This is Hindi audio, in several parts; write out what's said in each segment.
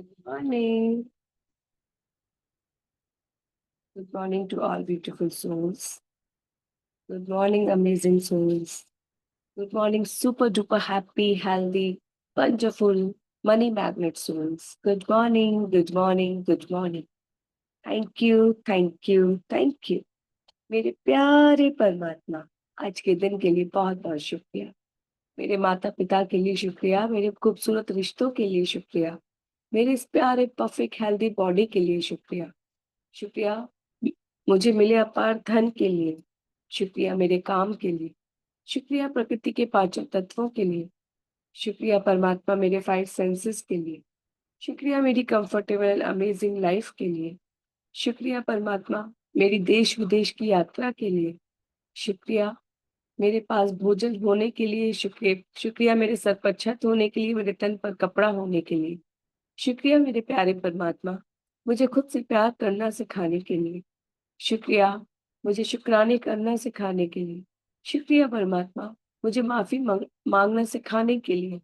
Good morning. Good morning to all beautiful souls. Good morning, amazing souls. Good morning, super duper happy, healthy, wonderful money magnet souls. Good morning, good morning, good morning. Thank you, thank you, thank you. मेरे प्यारे परमात्मा, आज के दिन के लिए बहुत बहुत शुक्रिया। मेरे माता पिता के लिए शुक्रिया, मेरे खूबसूरत रिश्तों के लिए शुक्रिया, मेरे इस प्यारे परफेक्ट हेल्दी बॉडी के लिए शुक्रिया। शुक्रिया मुझे मिले अपार धन के लिए, शुक्रिया मेरे काम के लिए, शुक्रिया प्रकृति के 5 तत्वों के लिए, शुक्रिया परमात्मा मेरे 5 सेंसेस के लिए, शुक्रिया मेरी कंफर्टेबल अमेजिंग लाइफ के लिए, शुक्रिया परमात्मा मेरी देश-विदेश की यात्रा के लिए, शुक्रिया मेरे पास भोजन होने के लिए, शुक्रिया मेरे सर पर छत होने के लिए, मेरे तन पर कपड़ा होने के लिए, शुक्रिया मेरे प्यारे परमात्मा मुझे खुद से प्यार करना सिखाने के लिए, शुक्रिया मुझे शुक्राने करना सिखाने के लिए, शुक्रिया परमात्मा मुझे माफ़ी माँगना सिखाने के लिए,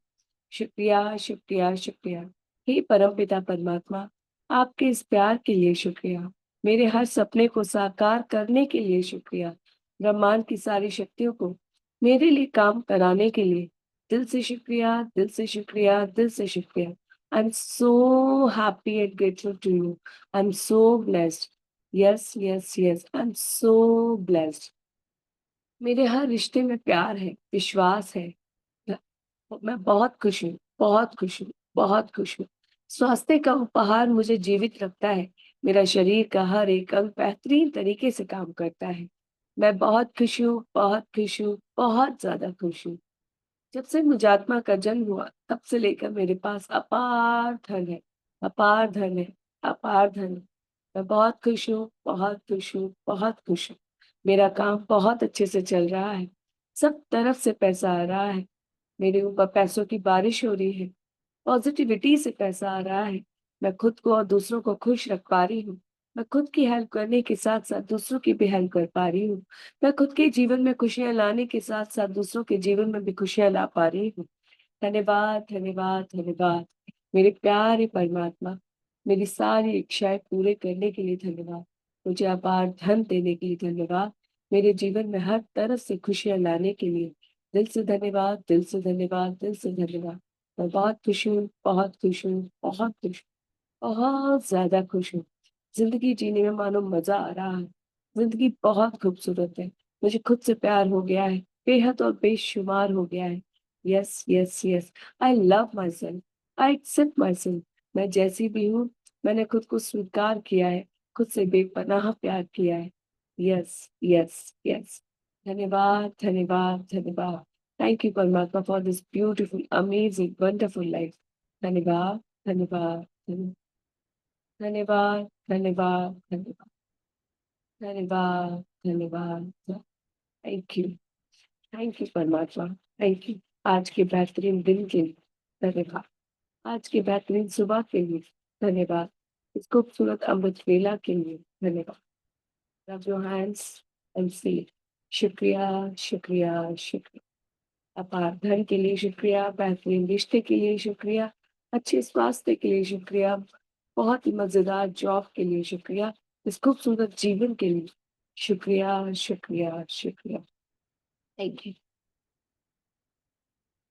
शुक्रिया, शुक्रिया, शुक्रिया। हे परमपिता परमात्मा, आपके इस प्यार के लिए शुक्रिया। मेरे हर सपने को साकार करने के लिए शुक्रिया। ब्रह्मांड की सारी शक्तियों को मेरे लिए काम कराने के लिए दिल से शुक्रिया, दिल से शुक्रिया, दिल से शुक्रिया। I am so happy and grateful to you. I am so blessed. Yes, yes, yes, I am so blessed. मेरे हर रिश्ते में प्यार है, विश्वास है। मैं बहुत खुश हूँ, बहुत खुश हूँ, बहुत खुश हूँ। स्वास्थ्य का उपहार मुझे जीवित रखता है। मेरा शरीर का हर एक अंग बेहतरीन तरीके से काम करता है। मैं बहुत खुश हूँ, बहुत खुश हूँ, बहुत ज़्यादा खुश हूँ। जब से मुझात्मा का जन्म हुआ, तब से लेकर मेरे पास अपार धन है, अपार धन है, अपार धन है। मैं बहुत खुश हूँ, बहुत खुश हूँ, बहुत खुश हूँ। मेरा काम बहुत अच्छे से चल रहा है। सब तरफ से पैसा आ रहा है। मेरे ऊपर पैसों की बारिश हो रही है। पॉज़िटिविटी से पैसा आ रहा है। मैं खुद को और दूसरों को खुश रख पा रही हूँ। मैं खुद की हेल्प करने के साथ-साथ दूसरों की भी हेल्प कर पा रही हूँ। मैं खुद के जीवन में खुशियाँ लाने के साथ-साथ दूसरों के जीवन में भी खुशियाँ ला पा रही हूँ। धन्यवाद, धन्यवाद, धन्यवाद। मेरे प्यारे परमात्मा, मेरी सारी इच्छाएँ पूरे करने के लिए धन्यवाद। मुझे अपार धन देने के लिए धन्यवाद। मेरे जीवन में हर तरफ से खुशियाँ लाने के लिए दिल से धन्यवाद, दिल से धन्यवाद, दिल से धन्यवाद। मैं बहुत खुश हूँ, बहुत खुश हूँ, बहुत खुश हूँ, बहुत ज़्यादा खुश हूँ। ज़िंदगी जीने में मानो मज़ा आ रहा है। ज़िंदगी बहुत खूबसूरत है। मुझे खुद से प्यार हो गया है, बेहद और बेशुमार हो गया है। Yes, yes, yes, I love myself, I accept myself. मैं जैसी भी हूँ, मैंने खुद को स्वीकार किया है, खुद से बेपनाह प्यार किया है। Yes, yes, yes. धन्यवाद, धन्यवाद, धन्यवाद। थैंक यू परमात्मा for this beautiful, amazing, wonderful life. धन्यवाद, धन्यवाद, धन्यवाद, धन्यवाद, धन्यवाद, धन्यवाद, धन्यवाद। थैंक यू परमात्मा, थैंक यू। आज के बेहतरीन दिन के लिए धन्यवाद। आज की बेहतरीन सुबह के लिए धन्यवाद। इस खूबसूरत अमृत वेला के लिए धन्यवाद। रब योर हैंड्स एंड से शुक्रिया, शुक्रिया, शुक्रिया। अपार धन के लिए शुक्रिया, बेहतरीन रिश्ते के लिए शुक्रिया, अच्छे स्वास्थ्य के लिए शुक्रिया, बहुत ही मज़ेदार जॉब के लिए शुक्रिया, इस खूबसूरत जीवन के लिए शुक्रिया, शुक्रिया, शुक्रिया। Thank you.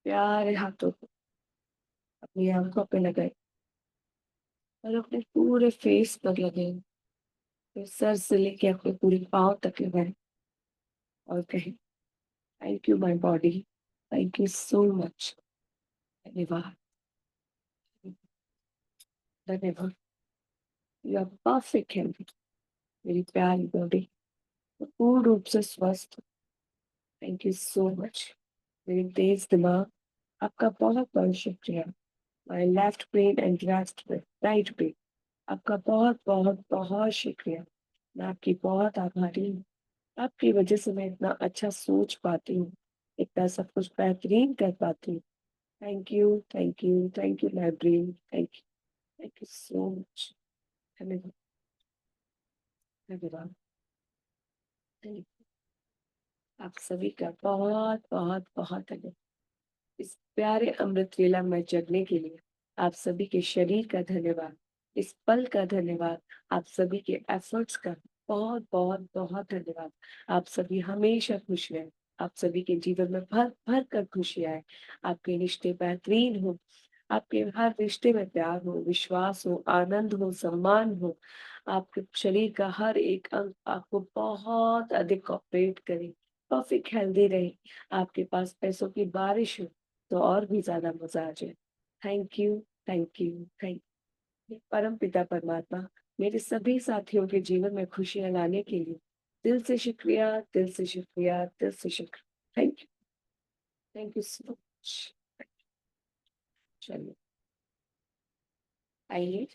प्यारे हाथों को अपनी आँखों पे लगाएँ और अपने पूरे फेस पर लगाएँ, फिर सर से लेके अपने पूरे पाँव तक लगाएँ और कहें, thank you my body, thank you so much. धन्यवाद, धन्यवाद। You are perfect health. मेरी प्यारी बॉडी पूर्ण रूप से स्वस्थ। Thank you so much. मेरे तेज दिमाग, आपका बहुत-बहुत शुक्रिया। My left brain and right brain, आपका बहुत-बहुत बहुत शुक्रिया। मैं आपकी बहुत आभारी हूँ। आपकी वजह से मैं इतना अच्छा सोच पाती हूँ, इतना सब कुछ बेहतरीन कर पाती हूँ। Thank you, thank you, thank you my brain, thank you so much. धन्यवाद, धन्यवाद, धन्यवाद। आप सभी का बहुत-बहुत बहुत धन्यवाद। इस प्यारे अमृत वेला में जगने के लिए। आप सभी के शरीर का धन्यवाद, इस पल का धन्यवाद, आप सभी के एफर्ट्स का बहुत बहुत बहुत धन्यवाद। आप सभी हमेशा खुश रहें, आप सभी के जीवन में भर भर कर खुशी आए, आपके रिश्ते बेहतरीन हो, आपके हर रिश्ते में प्यार हो, विश्वास हो, आनंद हो, सम्मान हो, आपके शरीर का हर एक अंग आपको बहुत अधिक कोऑपरेट करे, परफेक्ट हेल्दी रहे, आपके पास पैसों की बारिश हो, तो और भी ज़्यादा मज़ा आ जाए। Thank you, thank you, thank you. परमपिता परमात्मा मेरे सभी साथियों के जीवन में खुशियाँ लाने के लिए दिल से शुक्रिया, दिल से शुक्रिया, दिल से शुक्रिया। Thank you so much. चलिए, आइए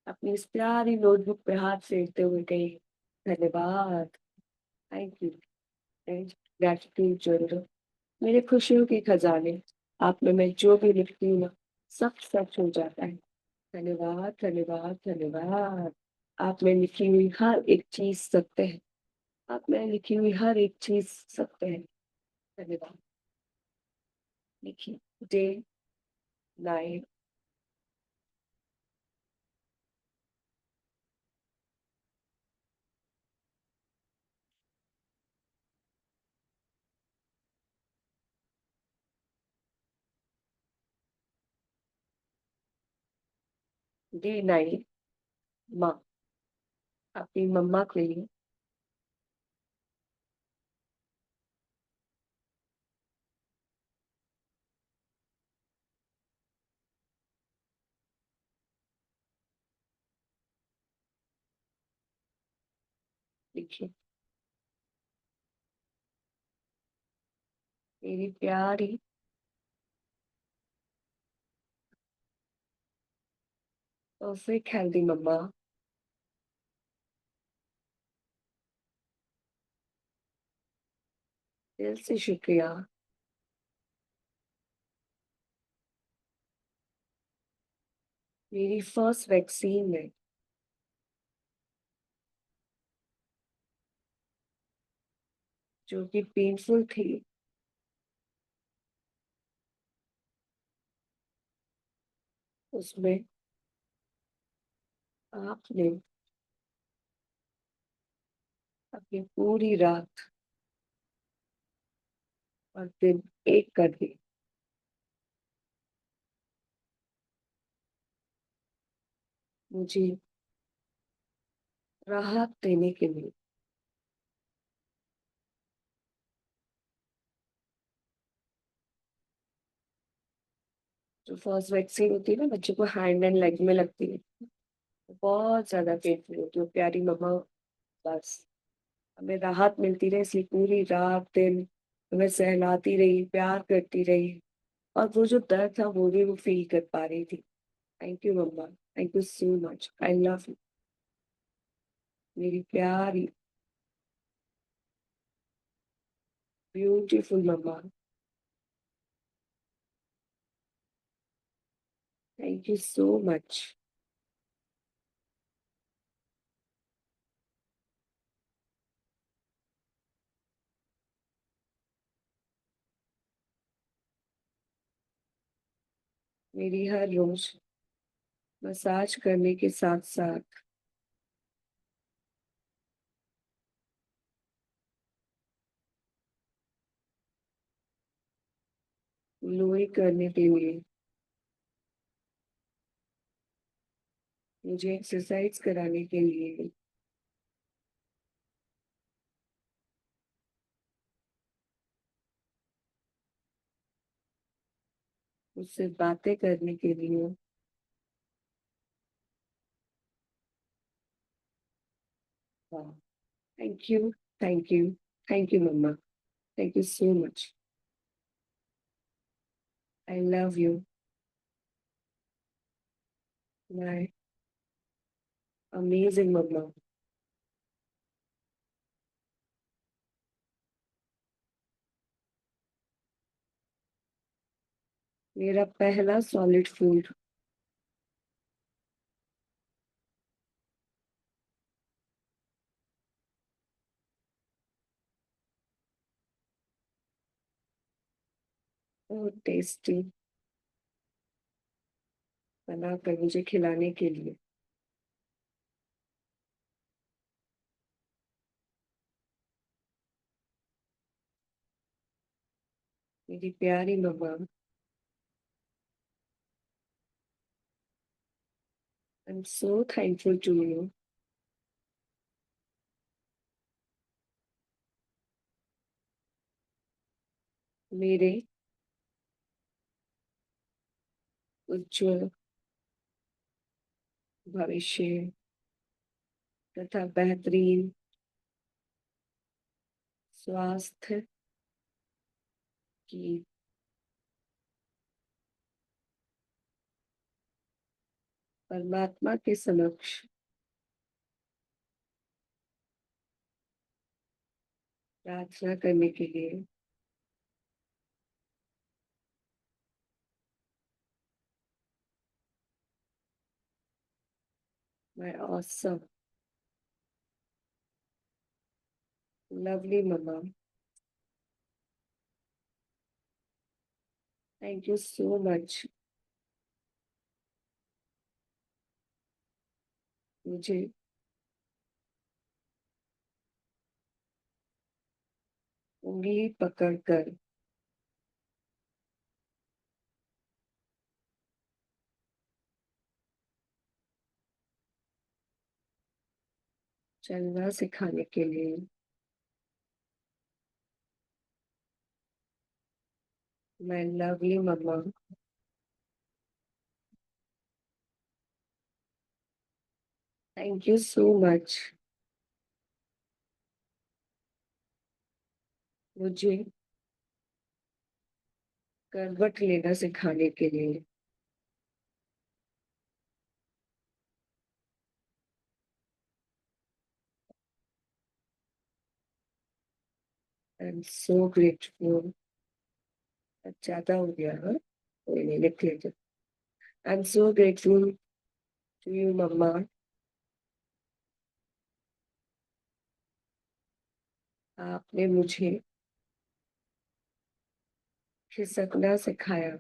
अपनी इस प्यारी नोटबुक पे हाथ फेरते हुए कहिए, धन्यवाद, थैंक यू, ग्रैटिट्यूड जोड़ो। मेरे खुशियों के खजाने, आप में मैं जो भी लिखती हूँ ना, सब सच हो जाता है। धन्यवाद, धन्यवाद, धन्यवाद। आप में लिखी हुई हर एक चीज़ सत्य है। आप में लिखी हुई हर एक चीज़ सत्य है। धन्यवाद। लिखिए, डे 9, डे 9, माँ, अपनी मम्मा के लिए लिखिए, मेरी प्यारी परफेक्ट हेल्दी मम्मा, दिल से शुक्रिया, मेरी फर्स्ट वैक्सीन में जो कि पेनफुल थी, उसमें आपने अपनी पूरी रात और दिन एक कर दी। मुझे राहत देने के लिए जो फर्स्ट वैक्सीन होती है ना बच्चे को हैंड एंड लेग में लगती है, बहुत ज़्यादा पेनफुल होती है। प्यारी मम्मा बस हमें राहत मिलती रही, इसलिए पूरी रात दिन हमें सहलाती रही, प्यार करती रही और वो जो दर्द था वो भी वो फ़ील कर पा रही थी। Thank you mamma, thank you so much. I love you मेरी प्यारी beautiful mumma. Thank you so much. मेरी हर रोज़ मसाज करने के साथ-साथ लोई करने के लिए मुझे एक्सरसाइज़ कराने के लिए मुझसे बातें करने के लिए वाह! Thank you, thank you, thank you mamma. Thank you so much. I love you my amazing mama. मेरा पहला सॉलिड फूड बहुत टेस्टी बनाकर मुझे खिलाने के लिए। मेरी प्यारी mama, I am so thankful to you. मेरे उज्जवल भविष्य तथा बेहतरीन स्वास्थ्य की परमात्मा के समक्ष प्रार्थना करने के लिए मैं awesome lovely mama, thank you so much मुझे उंगली पकड़कर चलना सिखाने के लिए। मैं lovely mama thank you so much मुझे करवट लेना सिखाने के लिए। I am so grateful. ज्यादा हो गया, हाँ, कोई नहीं, लिख लेते। I am so grateful to you mama. आपने मुझे खिसकना सिखाया,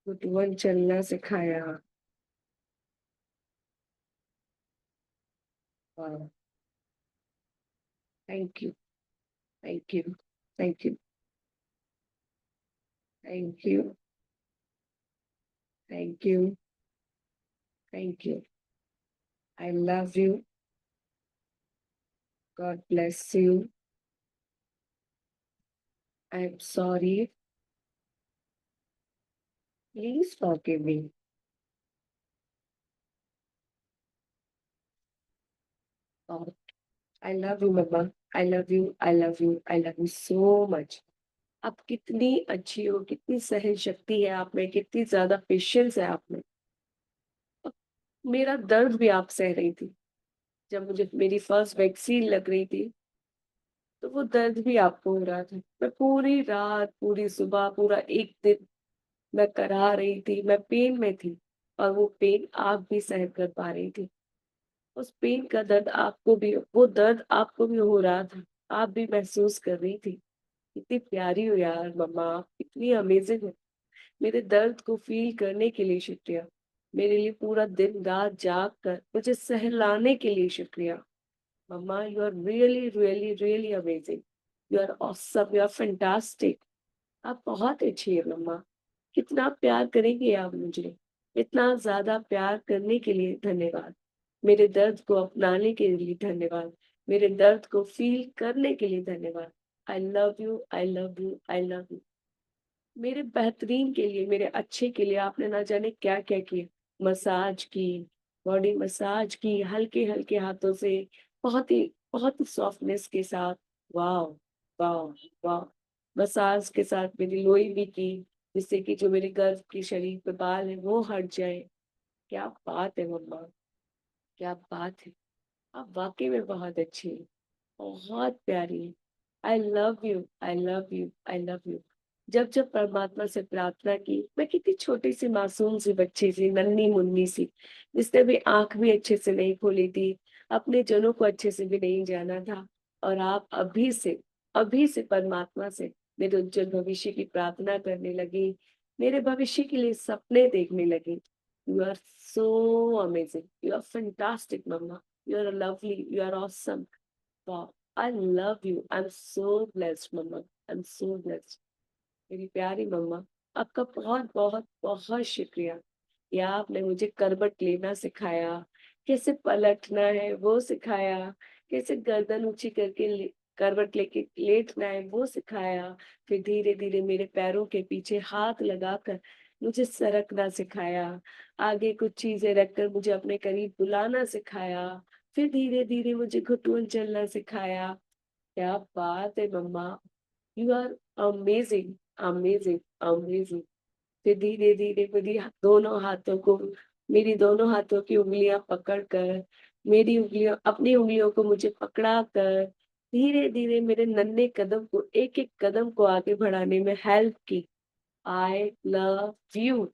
घुटवन चलना सिखाया। Thank you, thank you, thank you, thank you, thank you, thank you. I love you. God bless you. I am sorry. Please forgive me. I love you mumma. I love you, I love you, I love you so much. आप कितनी अच्छी हो, कितनी सहन शक्ति है आप में, कितनी ज्यादा पेशेंस है आप में। मेरा दर्द भी आप सह रही थी। जब मुझे मेरी फर्स्ट वैक्सीन लग रही थी, तो वो दर्द भी आपको हो रहा था। मैं पूरी रात, पूरी सुबह, पूरा एक दिन मैं करा रही थी, मैं पेन में थी। और वो पेन आप भी सहन कर पा रही थी। उस पेन का दर्द आपको भी, वो दर्द आपको भी हो रहा था। आप भी महसूस कर रही थी। कितनी प्यारी हो यार मम्मा, आप इतनी अमेजिंग हो। मेरे दर्द को फील करने के लिए शुक्रिया। मेरे लिए पूरा दिन रात जाग कर मुझे सहलाने के लिए शुक्रिया। Mama, you are really really really amazing. You are awesome, you are fantastic. आप बहुत अच्छी है मम्मा। कितना प्यार करेंगे आप मुझे। इतना ज्यादा प्यार करने के लिए धन्यवाद। मेरे दर्द को अपनाने के लिए धन्यवाद। मेरे दर्द को फील करने के लिए धन्यवाद। आई love you, I love you, I love you. मेरे बेहतरीन के लिए, मेरे अच्छे के लिए आपने ना जाने क्या क्या किया। मसाज की, बॉडी मसाज की, हल्के हल्के हाथों से, बहुत ही सॉफ्टनेस के साथ। वाह, वाह, वाह। मसाज के साथ मेरी लोई भी की, जिससे कि जो मेरे गर्भ की शरीर पे बाल है वो हट जाए। क्या बात है मम्मा, क्या बात है। आप वाकई में बहुत अच्छी है, बहुत प्यारी है। आई love you, I love you, I love you. जब जब परमात्मा से प्रार्थना की, मैं कितनी छोटी सी मासूम सी बच्ची सी, नन्ही मुन्नी सी, जिसने भी आंख भी अच्छे से नहीं खोली थी, अपने जनों को अच्छे से भी नहीं जाना था। और आप अभी से परमात्मा से मेरे उज्जवल भविष्य की प्रार्थना करने लगी, मेरे भविष्य के लिए सपने देखने लगी। You are so amazing, you are fantastic mama, you are lovely, you are awesome. वाह! I love you, I am so blessed mama, I am so blessed. मेरी प्यारी मम्मा, आपका बहुत बहुत बहुत शुक्रिया। या आपने मुझे करवट लेना सिखाया, कैसे पलटना है वो सिखाया, कैसे गर्दन ऊँची करके करवट लेके लेटना है वो सिखाया, फिर धीरे-धीरे मेरे पैरों के पीछे हाथ लगाकर मुझे सरकना सिखाया, आगे कुछ चीज़ें रखकर मुझे अपने करीब बुलाना सिखाया, फिर धीरे-धीरे मुझे घुटुन चलना सिखाया। क्या बात है mama! You are amazing, amazing, amazing. फिर धीरे-धीरे मेरी दोनों हाथों की उँगलियाँ पकड़कर, मेरी उँगलियों अपनी उँगलियों को मुझे पकड़ा कर, धीरे-धीरे मेरे नन्हे कदम को एक-एक कदम को आगे बढ़ाने में हेल्प की। आई love you,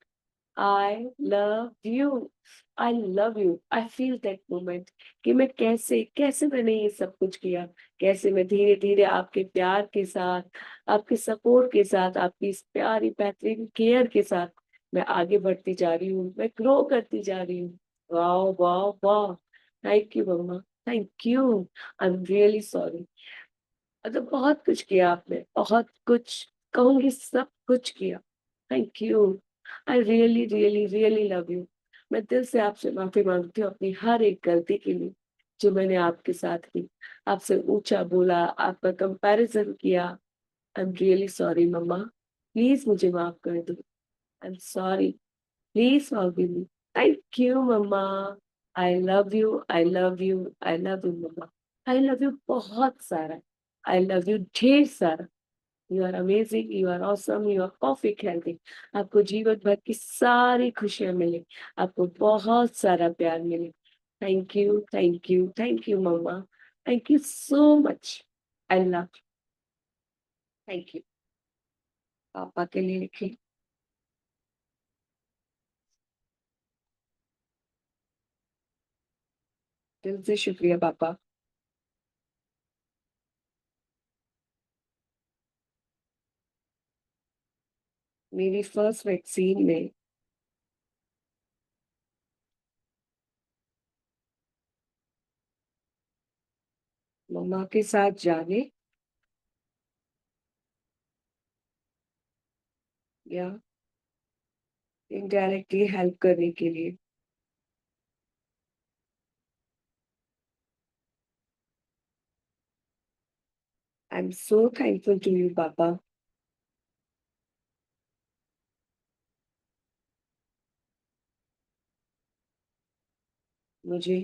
I love you, I love you. I feel that moment कि मैं कैसे मैंने ये सब कुछ किया, कैसे मैं धीरे-धीरे आपके प्यार के साथ, आपके सपोर्ट के साथ, आपकी इस प्यारी बेहतरीन केयर के साथ मैं आगे बढ़ती जा रही हूँ, मैं ग्रो करती जा रही हूँ। Wow! Wow! Wow! Thank you mamma, thank you. I am really sorry. मतलब बहुत कुछ किया आपने, बहुत कुछ, कहूँगी सब कुछ किया। Thank you. I really, really, really love you. मैं दिल से आपसे माफ़ी माँगती हूँ अपनी हर एक गलती के लिए, जो मैंने आपके साथ की। आपसे ऊँचा बोला, आपका कंपैरिज़न किया। I am really sorry mumma. Please मुझे माफ़ कर दो। I am sorry. Please forgive me. Thank you mumma. I love you, I love you, I love you mumma. I love you बहुत सारा। आई लव यू ढेर सारा। You are amazing, you are awesome, you are perfect healthy. आपको जीवन भर की सारी खुशियाँ मिले, आपको बहुत सारा प्यार मिले। Thank you, thank you, thank you mamma. Thank you so much. I love you. Thank you. Papa के लिए लिखिए। दिल से शुक्रिया पापा। मेरी फर्स्ट वैक्सीन में मम्मा के साथ जाने या इनडायरेक्टली हेल्प करने के लिए। I am so thankful to you papa. मुझे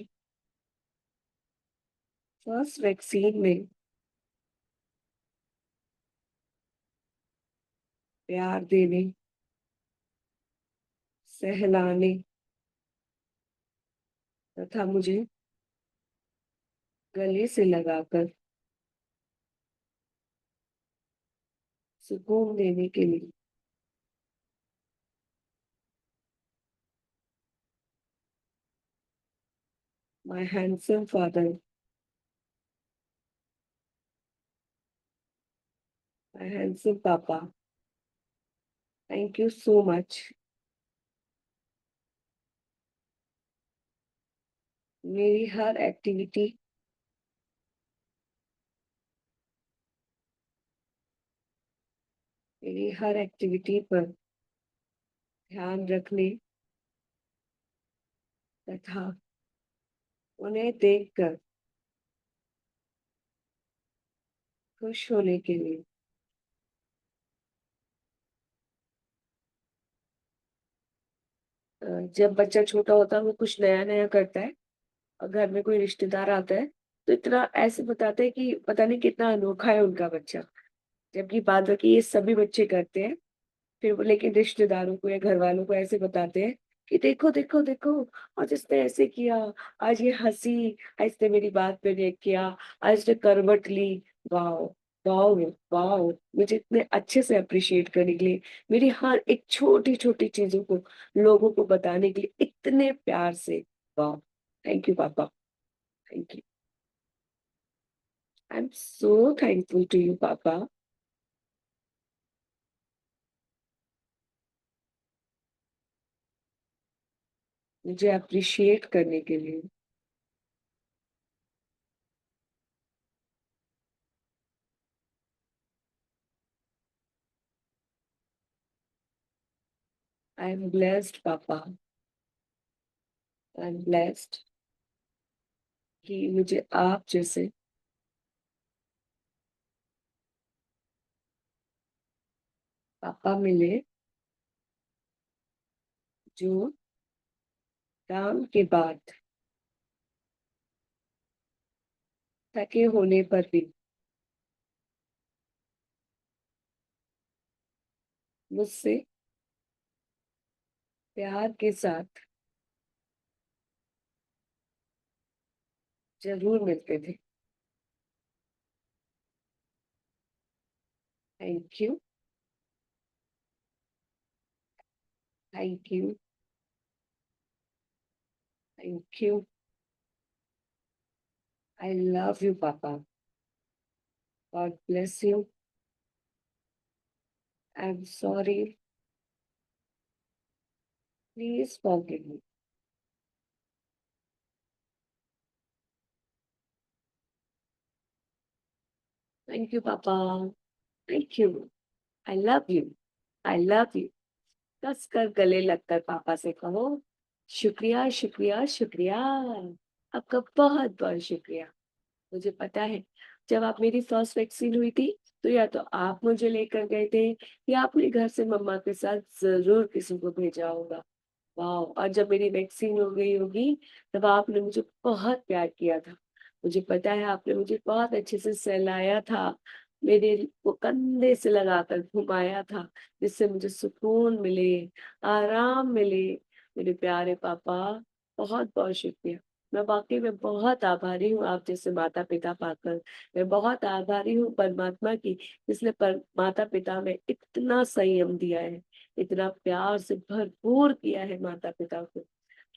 फर्स्ट वैक्सीन में प्यार देने, सहलाने तथा मुझे गले से लगाकर सुकून देने के लिए my handsome father, my handsome पापा, थैंक यू सो मच। मेरी हर एक्टिविटी मेरी हर एक्टिविटी पर ध्यान रखने तथा उन्हें देखकर खुश होने के लिए जब बच्चा छोटा होता है वो कुछ नया-नया करता है और घर में कोई रिश्तेदार आता है, तो इतना ऐसे बताते हैं कि पता नहीं कितना अनोखा है उनका बच्चा। जबकि बाद बाकी ये सभी बच्चे करते हैं। फिर वो लेकिन रिश्तेदारों को या घरवालों को ऐसे बताते हैं कि देखो, देखो, देखो आज इसने ऐसे किया, आज ये हँसी, आज इसने मेरी बात पे रिएक्ट किया, आज इसने करवट ली। वॉव! वॉव! वॉव! मुझे इतने अच्छे से एप्रिशिएट करने के लिए, मेरी हर एक छोटी-छोटी चीज़ों को लोगों को बताने के लिए इतने प्यार से। वाह! Thank you papa, thank you. I am so thankful to you papa. मुझे अप्रिशिएट करने के लिए। आई एम ब्लेस्ड पापा। आई एम ब्लेस्ड कि मुझे आप जैसे पापा मिले, जो काम के बाद थके होने पर भी मुझसे प्यार के साथ जरूर मिलते थे। Thank you. Thank you. Thank you. I love you papa. God bless you. I am sorry. Please forgive me. Thank you papa. Thank you. I love you. I love you. कस कर गले लगकर पापा से कहो, शुक्रिया शुक्रिया शुक्रिया। आपका बहुत बहुत शुक्रिया। मुझे पता है, जब आप मेरी फर्स्ट वैक्सीन हुई थी, तो या तो आप मुझे लेकर गए थे, या अपने घर से मम्मा के साथ जरूर किसी को भेजा होगा। वाह! और जब मेरी वैक्सीन हो गई होगी, तब आपने मुझे बहुत प्यार किया था। मुझे पता है, आपने मुझे बहुत अच्छे से सहलाया था, मेरे को कंधे से लगाकर घुमाया था, जिससे मुझे सुकून मिले, आराम मिले। मेरे प्यारे पापा, बहुत-बहुत शुक्रिया। मैं वाक़ई में बहुत आभारी हूँ आप जैसे माता-पिता पाकर। मैं बहुत आभारी हूँ परमात्मा की, जिसने माता-पिता में इतना संयम दिया है, इतना प्यार से भरपूर किया है माता-पिता को।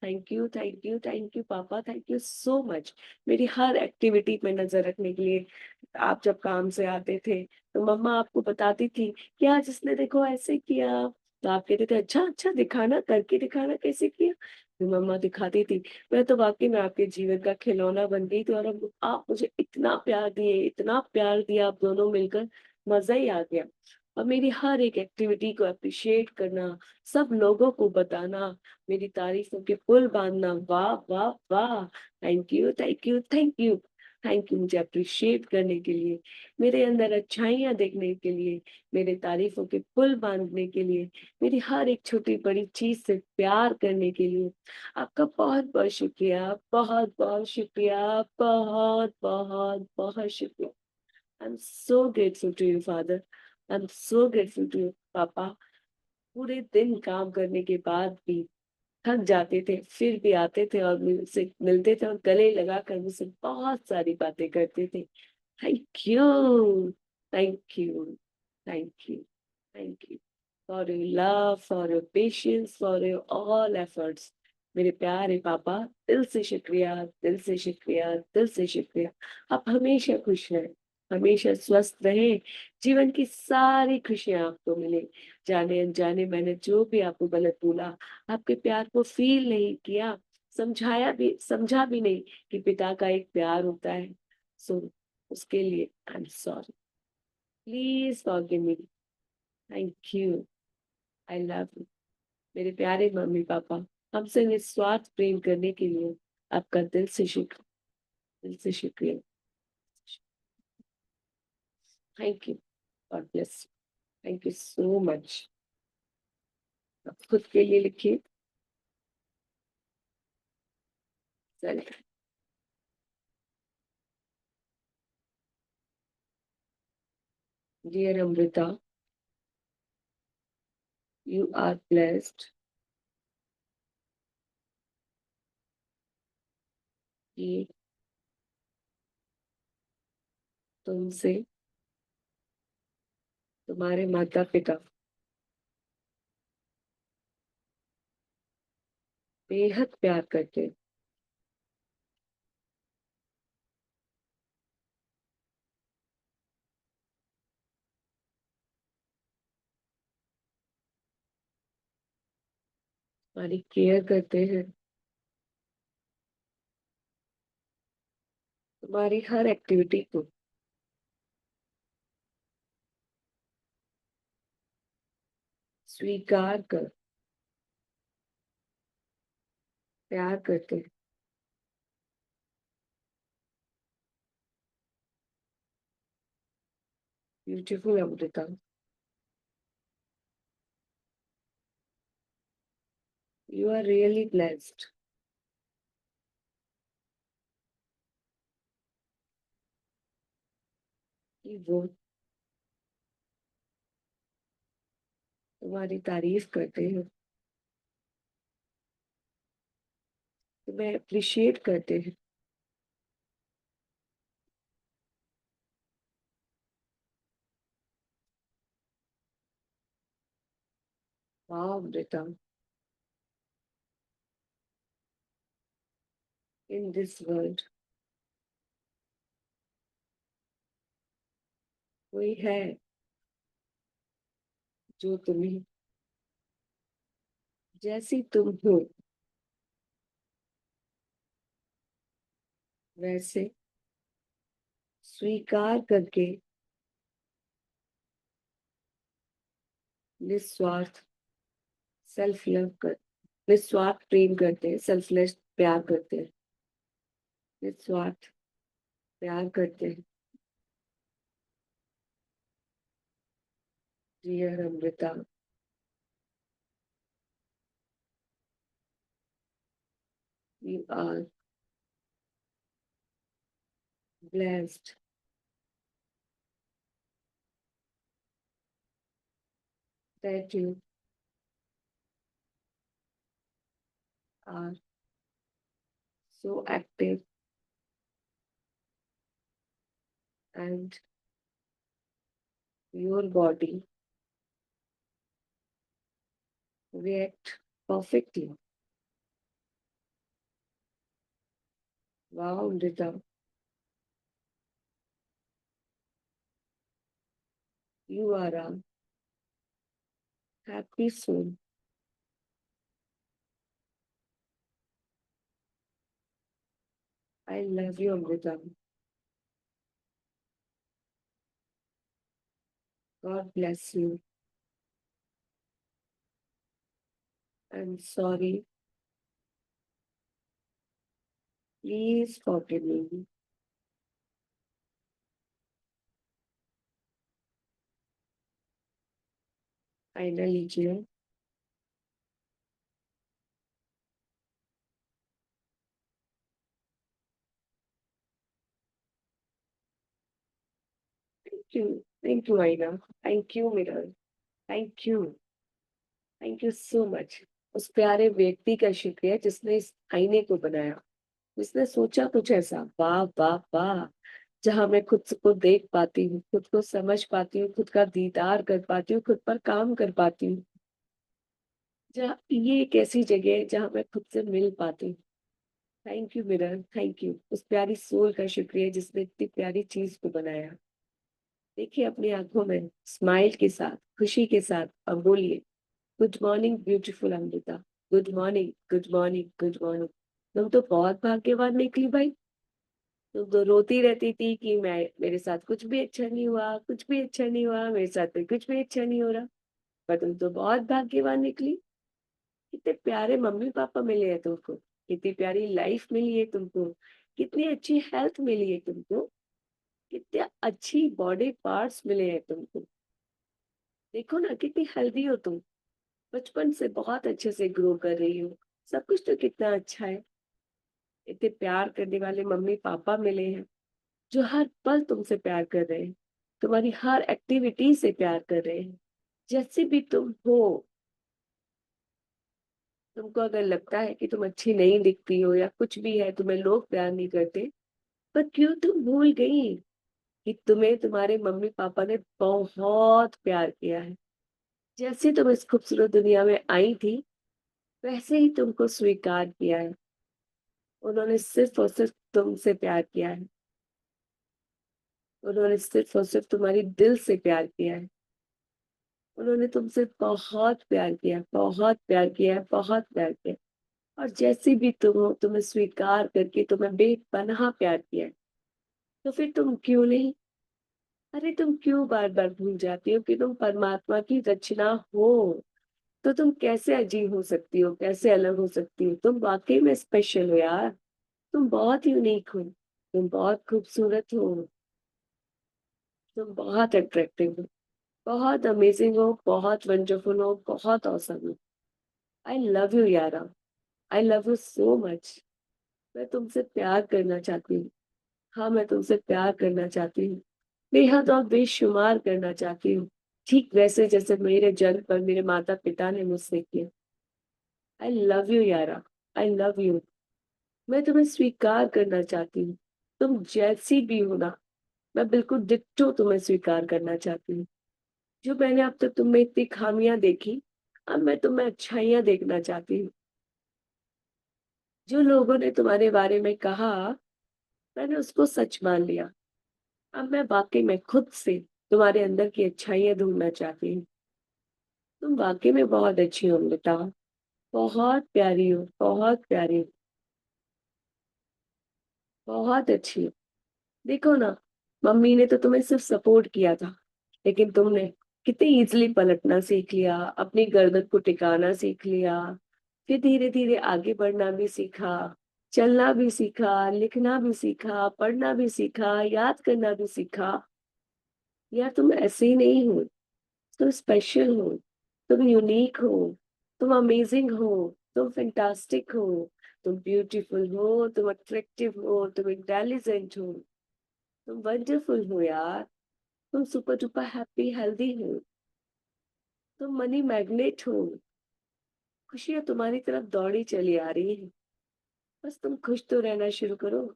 Thank you, thank you, thank you papa, thank you so much. मेरी हर एक्टिविटी पे नज़र रखने के लिए। आप जब काम से आते थे, तो मम्मा आपको बताती थी कि आज इसने देखो ऐसे किया, तो आप कहते थे, "अच्छा, अच्छा दिखाना, करके दिखाना कैसे किया?" फिर मम्मा दिखाती थी। मैं तो वाक़ई में आपके जीवन का खिलौना बन गई थी, और अब आप मुझे इतना प्यार दिए, इतना प्यार दिया आप दोनों मिलकर, मज़ा ही आ गया। और मेरी हर एक एक्टिविटी को एप्रिशिएट करना, सब लोगों को बताना, मेरी तारीफ़ों के पुल बाँधना, वाह, वाह, वाह! Thank you, thank you, thank you. Thank you मुझे एप्रिशिएट करने के लिए, मेरे अंदर अच्छाइयाँ देखने के लिए, मेरे तारीफ़ों के पुल बाँधने के लिए, मेरी हर एक छोटी-बड़ी चीज़ से प्यार करने के लिए। आपका बहुत-बहुत शुक्रिया, बहुत-बहुत शुक्रिया, बहुत-बहुत बहुत शुक्रिया। I am so grateful to you father. I am so grateful to you papa. पूरे दिन काम करने के बाद भी थक जाते थे, फिर भी आते थे और मुझसे मिलते थे और गले लगाकर मुझसे बहुत सारी बातें करते थे। Thank you, thank you, thank you, thank you for your love, for your patience, for your all efforts. मेरे प्यारे पापा, दिल से शुक्रिया, दिल से शुक्रिया, दिल से शुक्रिया। आप हमेशा खुश रहें, हमेशा स्वस्थ रहें, जीवन की सारी खुशियाँ आपको मिले। जाने-अनजाने मैंने जो भी आपको गलत बोला, आपके प्यार को फ़ील नहीं किया, समझा भी नहीं कि पिता का एक प्यार होता है। सो उसके लिए I am sorry. Please forgive me. Thank you. I love you. मेरे प्यारे मम्मी-पापा, हमसे निस्वार्थ प्रेम करने के लिए आपका दिल से शुक्रिया। Thank you. God bless you. Thank you so much. आप खुद के लिए लिखिए। चलिए। Dear Amrita, you are blessed कि तुमसे तुम्हारे माता-पिता बेहद प्यार करते हैं। तुम्हारी केयर करते हैं, तुम्हारी हर एक्टिविटी को स्वीकार कर प्यार करते हैं। Beautiful Amrita. You are really blessed. कि वो तुम्हारी तारीफ करते हैं, तुम्हें अप्रिशिएट करते हैं। वाह अमृता। इन दिस वर्ल्ड कोई है जो तुम्हें जैसी तुम हो वैसे स्वीकार करके निस्वार्थ सेल्फ लव कर निस्वार्थ प्रेम करते हैं, सेल्फलेस प्यार करते हैं, निस्वार्थ प्यार करते हैं। Dear Amrita, you are blessed that you are so active and your body react perfectly. Wow, Rita, you are a happy soul. I love you, Amrita. God bless you. I'm sorry. Please forgive me. Finally, dear. Thank you. Thank you, Aina. Thank you, Mirror. Thank you. Thank you so much. उस प्यारे व्यक्ति का शुक्रिया जिसने इस आईने को बनाया, जिसने सोचा कुछ ऐसा। वाह वाह वाह। जहां मैं खुद को देख पाती हूँ, खुद को समझ पाती हूँ, खुद का दीदार कर पाती हूँ, खुद पर काम कर पाती हूँ। जहाँ ये एक ऐसी जगह है जहाँ मैं खुद से मिल पाती हूँ। Thank you mirror, thank you उस प्यारी सोल का शुक्रिया जिसने इतनी प्यारी चीज को बनाया। देखिए अपनी आंखों में स्माइल के साथ, खुशी के साथ अब बोलिए, good morning beautiful Amrita. Good morning, good morning, good morning. तुम तो बहुत भाग्यवान निकली भाई। तुम तो रोती रहती थी कि मैं मेरे साथ कुछ भी अच्छा नहीं हुआ, कुछ भी अच्छा नहीं हुआ, मेरे साथ तो कुछ भी अच्छा नहीं हो रहा। पर तुम तो बहुत भाग्यवान निकली। कितने प्यारे मम्मी पापा मिले हैं तुमको, कितनी प्यारी लाइफ मिली है तुमको, कितनी अच्छी हेल्थ मिली है तुमको, कितने अच्छी बॉडी पार्ट्स मिले हैं तुमको। देखो ना कितनी हेल्दी हो तुम, बचपन से बहुत अच्छे से ग्रो कर रही हो। सब कुछ तो कितना अच्छा है। इतने प्यार करने वाले मम्मी पापा मिले हैं जो हर पल तुमसे प्यार कर रहे हैं, तुम्हारी हर एक्टिविटी से प्यार कर रहे हैं। जैसे भी तुम हो, तुमको अगर लगता है कि तुम अच्छी नहीं दिखती हो या कुछ भी है, तुम्हें लोग प्यार नहीं करते, पर क्यों तुम भूल गई कि तुम्हें तुम्हारे मम्मी पापा ने बहुत प्यार किया है। जैसे तुम इस खूबसूरत दुनिया में आई थी वैसे ही तुमको स्वीकार किया है। उन्होंने सिर्फ और सिर्फ तुमसे प्यार किया है। उन्होंने सिर्फ और सिर्फ तुम्हारी दिल से प्यार किया है। उन्होंने तुमसे बहुत प्यार किया, बहुत प्यार किया है, बहुत प्यार किया। और जैसी भी तुम हो, तुम्हें स्वीकार करके तुम्हें बेपनाह प्यार किया है। तो फिर तुम क्यों नहीं? अरे तुम क्यों बार बार भूल जाती हो कि तुम परमात्मा की रचना हो? तो तुम कैसे अजीब हो सकती हो, कैसे अलग हो सकती हो? तुम वाकई में स्पेशल हो यार। तुम बहुत यूनिक हो, तुम बहुत खूबसूरत हो, तुम बहुत अट्रैक्टिव हो, बहुत अमेजिंग हो, बहुत वंडरफुल हो, बहुत औसम हो। आई लव यू यारा। आई लव यू सो मच। मैं तुमसे प्यार करना चाहती हूँ। हाँ, मैं तुमसे प्यार करना चाहती हूँ, बेहद और बेशुमार करना चाहती हूँ। ठीक वैसे जैसे मेरे जन्म पर मेरे माता पिता ने मुझसे किया। आई लव यू यारा। आई लव यू। मैं तुम्हें स्वीकार करना चाहती हूँ। तुम जैसी भी हो ना, मैं बिल्कुल डिट्टो तुम्हें स्वीकार करना चाहती हूँ। जो मैंने अब तक तुम में इतनी खामियां देखी, अब मैं तुम्हें अच्छाइयां देखना चाहती हूँ। जो लोगों ने तुम्हारे बारे में कहा, मैंने उसको सच मान लिया। अब मैं वाकई में खुद से तुम्हारे अंदर की अच्छाइयां ढूंढना चाहती हूँ। तुम वाकई में बहुत अच्छी हो अमृता। बहुत प्यारी हो, बहुत प्यारी हो, बहुत अच्छी हो। देखो ना, मम्मी ने तो तुम्हें सिर्फ सपोर्ट किया था, लेकिन तुमने कितनी इजीली पलटना सीख लिया, अपनी गर्दन को टिकाना सीख लिया। फिर धीरे धीरे आगे बढ़ना भी सीखा, चलना भी सीखा, लिखना भी सीखा, पढ़ना भी सीखा, याद करना भी सीखा। यार तुम ऐसे ही नहीं हो। तुम स्पेशल हो, तुम यूनिक हो, तुम अमेजिंग हो, तुम फैंटास्टिक हो, तुम ब्यूटीफुल हो, तुम अट्रैक्टिव हो, तुम इंटेलिजेंट हो, तुम वंडरफुल हो यार। तुम सुपर डुपर हैप्पी हेल्दी हो, तुम मनी मैग्नेट हो। खुशियां तुम्हारी तरफ दौड़ी चली आ रही है। बस तुम खुश तो रहना शुरू करो,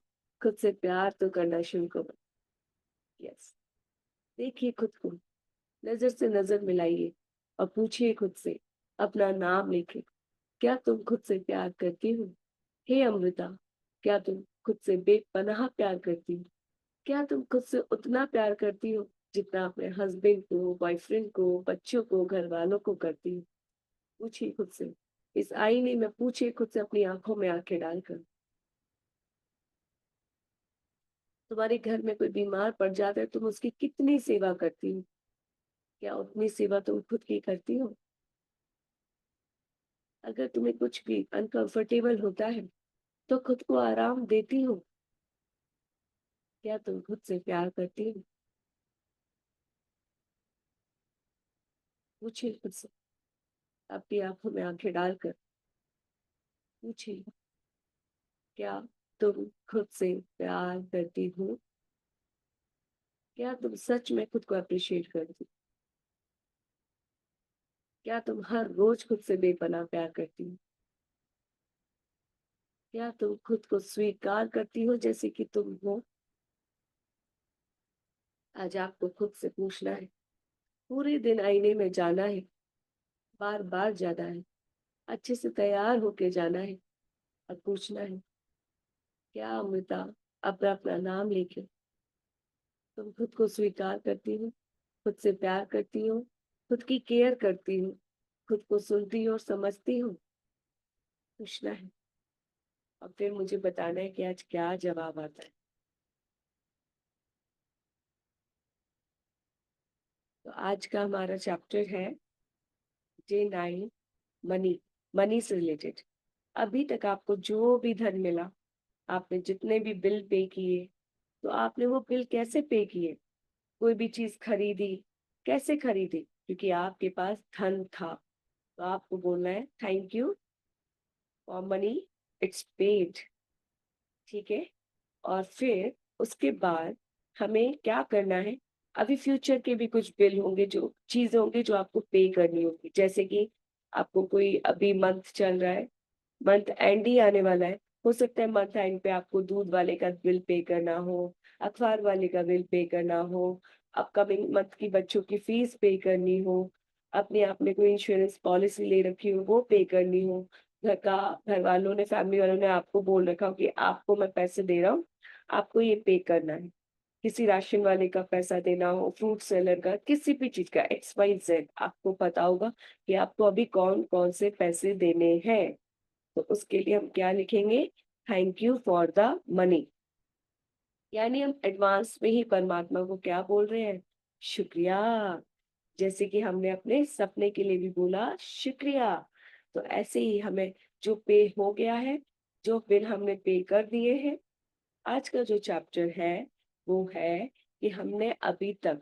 खुद से प्यार तो करना शुरू करो। यस। देखिए खुद को, नजर से नजर मिलाइए और पूछिए खुद से, अपना नाम लिखे। क्या तुम खुद से प्यार करती हो? हे अमृता, क्या तुम खुद से बेपनाह प्यार करती हो? क्या तुम खुद से उतना प्यार करती हो जितना अपने हस्बैंड को, बॉयफ्रेंड को, बच्चों को, घर वालों को करती हो? पूछिए खुद से, इस आईने में पूछिए खुद से, अपनी आंखों में आंखें डालकर। तुम्हारे घर में कोई बीमार पड़ जाता है, तुम उसकी कितनी सेवा करती हो? क्या उतनी सेवा तुम खुद की करती हो? अगर तुम्हें कुछ भी अनकंफर्टेबल होता है, तो खुद को आराम देती हो? क्या तुम खुद से प्यार करती हो? पूछिए खुद से, अपनी आंखों में आंखें डालकर पूछिए, क्या तुम खुद से प्यार करती हो? क्या तुम सच में खुद को अप्रिशिएट करती हो? क्या तुम हर रोज खुद से बेपनाह प्यार करती हो? क्या तुम खुद को स्वीकार करती हो जैसे कि तुम हो? आज आपको खुद से पूछना है, पूरे दिन आईने में जाना है, बार बार जाना है, अच्छे से तैयार होके जाना है और पूछना है, क्या अमृता, अपना अपना नाम लेके, तुम खुद को स्वीकार करती हो, खुद से प्यार करती हो, खुद की केयर करती हो, खुद को सुनती हो और समझती हो? पूछना है और फिर मुझे बताना है कि आज क्या जवाब आता है। तो आज का हमारा चैप्टर है Day 9, मनी। मनी से रिलेटेड। अभी तक आपको जो भी धन मिला, आपने जितने भी बिल पे किए, तो आपने वो बिल कैसे पे किए? कोई भी चीज खरीदी, कैसे खरीदी? क्योंकि आपके पास धन था। तो आपको बोलना है, thank you for money, it's paid. ठीक है। और फिर उसके बाद हमें क्या करना है? अभी फ्यूचर के भी कुछ बिल होंगे, जो चीजें होंगी जो आपको पे करनी होगी, जैसे कि आपको कोई अभी मंथ चल रहा है, मंथ एंड ही आने वाला है। हो सकता है मंथ एंड पे आपको दूध वाले का बिल पे करना हो, अखबार वाले का बिल पे करना हो, अपकमिंग मंथ की बच्चों की फीस पे करनी हो, अपने आप में कोई इंश्योरेंस पॉलिसी ले रखी हो वो पे करनी हो, घर का, घर वालों ने, फैमिली वालों ने आपको बोल रखा हो कि आपको मैं पैसे दे रहा हूँ, आपको ये पे करना है। किसी राशन वाले का पैसा देना हो, फ्रूट सेलर का, किसी भी चीज का, XYZ, आपको पता होगा कि आपको अभी कौन कौन से पैसे देने हैं। तो उसके लिए हम क्या लिखेंगे? Thank you for the money. यानी हम एडवांस में ही परमात्मा को क्या बोल रहे हैं? शुक्रिया। जैसे कि हमने अपने सपने के लिए भी बोला शुक्रिया। तो ऐसे ही हमें जो पे हो गया है, जो बिल हमने पे कर दिए हैं, आज का जो चैप्टर है, वो है कि हमने अभी तक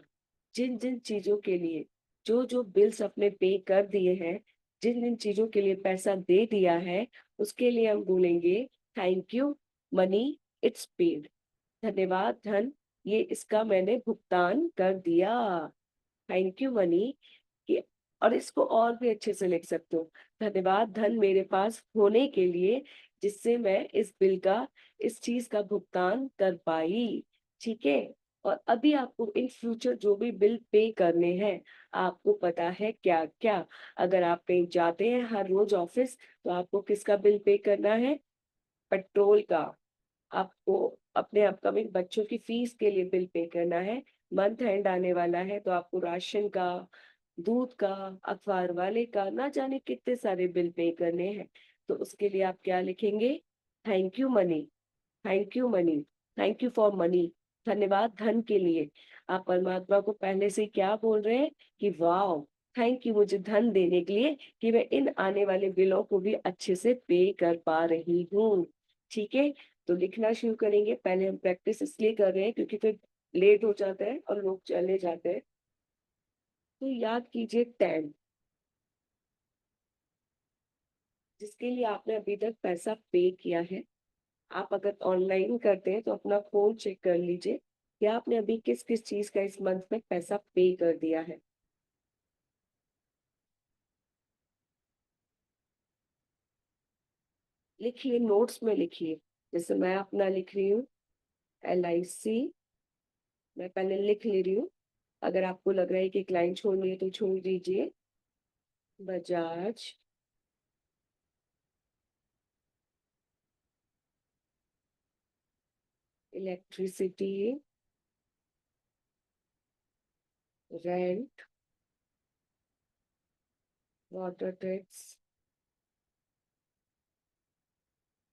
जिन-जिन चीज़ों के लिए जो-जो बिल्स अपने पे कर दिए हैं, जिन-जिन चीज़ों के लिए पैसा दे दिया है, उसके लिए हम बोलेंगे thank you money it's paid. धन्यवाद धन, ये इसका मैंने भुगतान कर दिया। थैंक यू मनी कि और इसको और भी अच्छे से लिख सकते हो। धन्यवाद धन मेरे पास होने के लिए जिससे मैं इस बिल का इस चीज़ का भुगतान कर पाई, ठीक है? और अभी आपको इन फ्यूचर जो भी बिल पे करने हैं, आपको पता है क्या-क्या? अगर आप कहीं जाते हैं हर रोज़ ऑफ़िस, तो आपको किसका बिल पे करना है? पेट्रोल का। आपको अपने अपकमिंग बच्चों की फीस के लिए बिल पे करना है, मंथ एंड आने वाला है तो आपको राशन का, दूध का, अखबार वाले का, ना जाने कितने सारे बिल पे करने हैं। तो उसके लिए आप क्या लिखेंगे? Thank you money, thank you money, thank you for money. धन्यवाद धन के लिए। आप परमात्मा को पहले से क्या बोल रहे हैं कि वॉव! थैंक यू मुझे धन देने के लिए कि मैं इन आने वाले बिलों को भी अच्छे से पे कर पा रही हूँ। ठीक है? तो लिखना शुरू करेंगे। पहले हम प्रैक्टिस इसलिए कर रहे हैं क्योंकि फिर लेट हो जाता है और लोग चले जाते हैं। तो याद कीजिए 10 जिसके लिए आपने अभी तक पैसा पे किया है। आप अगर ऑनलाइन करते हैं तो अपना फ़ोन चेक कर लीजिए कि आपने अभी किस-किस चीज़ का इस मंथ में पैसा पे कर दिया है। लिखिए, नोट्स में लिखिए। जैसे मैं अपना लिख रही हूँ एलआईसी, मैं पहले लिख ले रही हूँ। अगर आपको लग रहा है कि एक लाइन छोड़नी है तो छोड़ दीजिए। Bajaj, electricity, rent, water tax,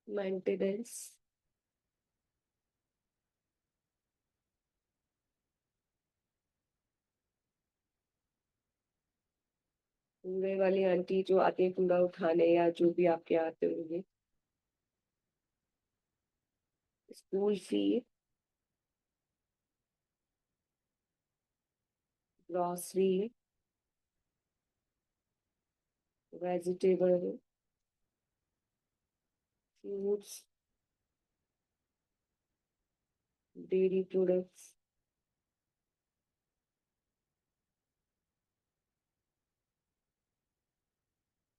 maintenance, कूड़े वाली आंटी जो आती है कूड़ा उठाने या जो भी आपके यहाँ आते होंगे, school fee, grocery, vegetable, fruits, dairy products.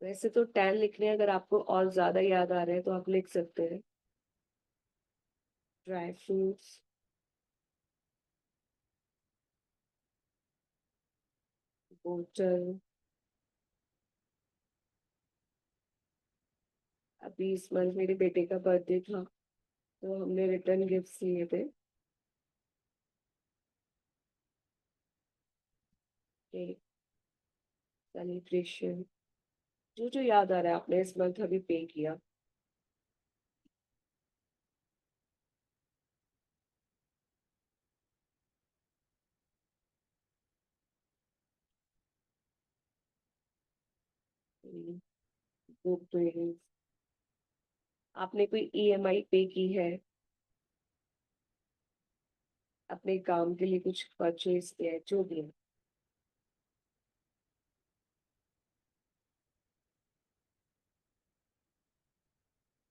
वैसे तो 10 लिखने हैं, अगर आपको और ज़्यादा याद आ रहे हैं तो आप लिख सकते हैं। ड्राई फ्रूट्स, बोतल, अभी इस मंथ मेरे बेटे का बर्थडे था, तो हमने रिटर्न गिफ्ट्स लिए थे। केक, सेलिब्रेशन, जो-जो याद आ रहा है आपने इस मंथ अभी पे किया। बुक रीडिंग, आपने कोई ईएमआई पे की है, अपने काम के लिए कुछ परचेज़ किया है, जो भी है।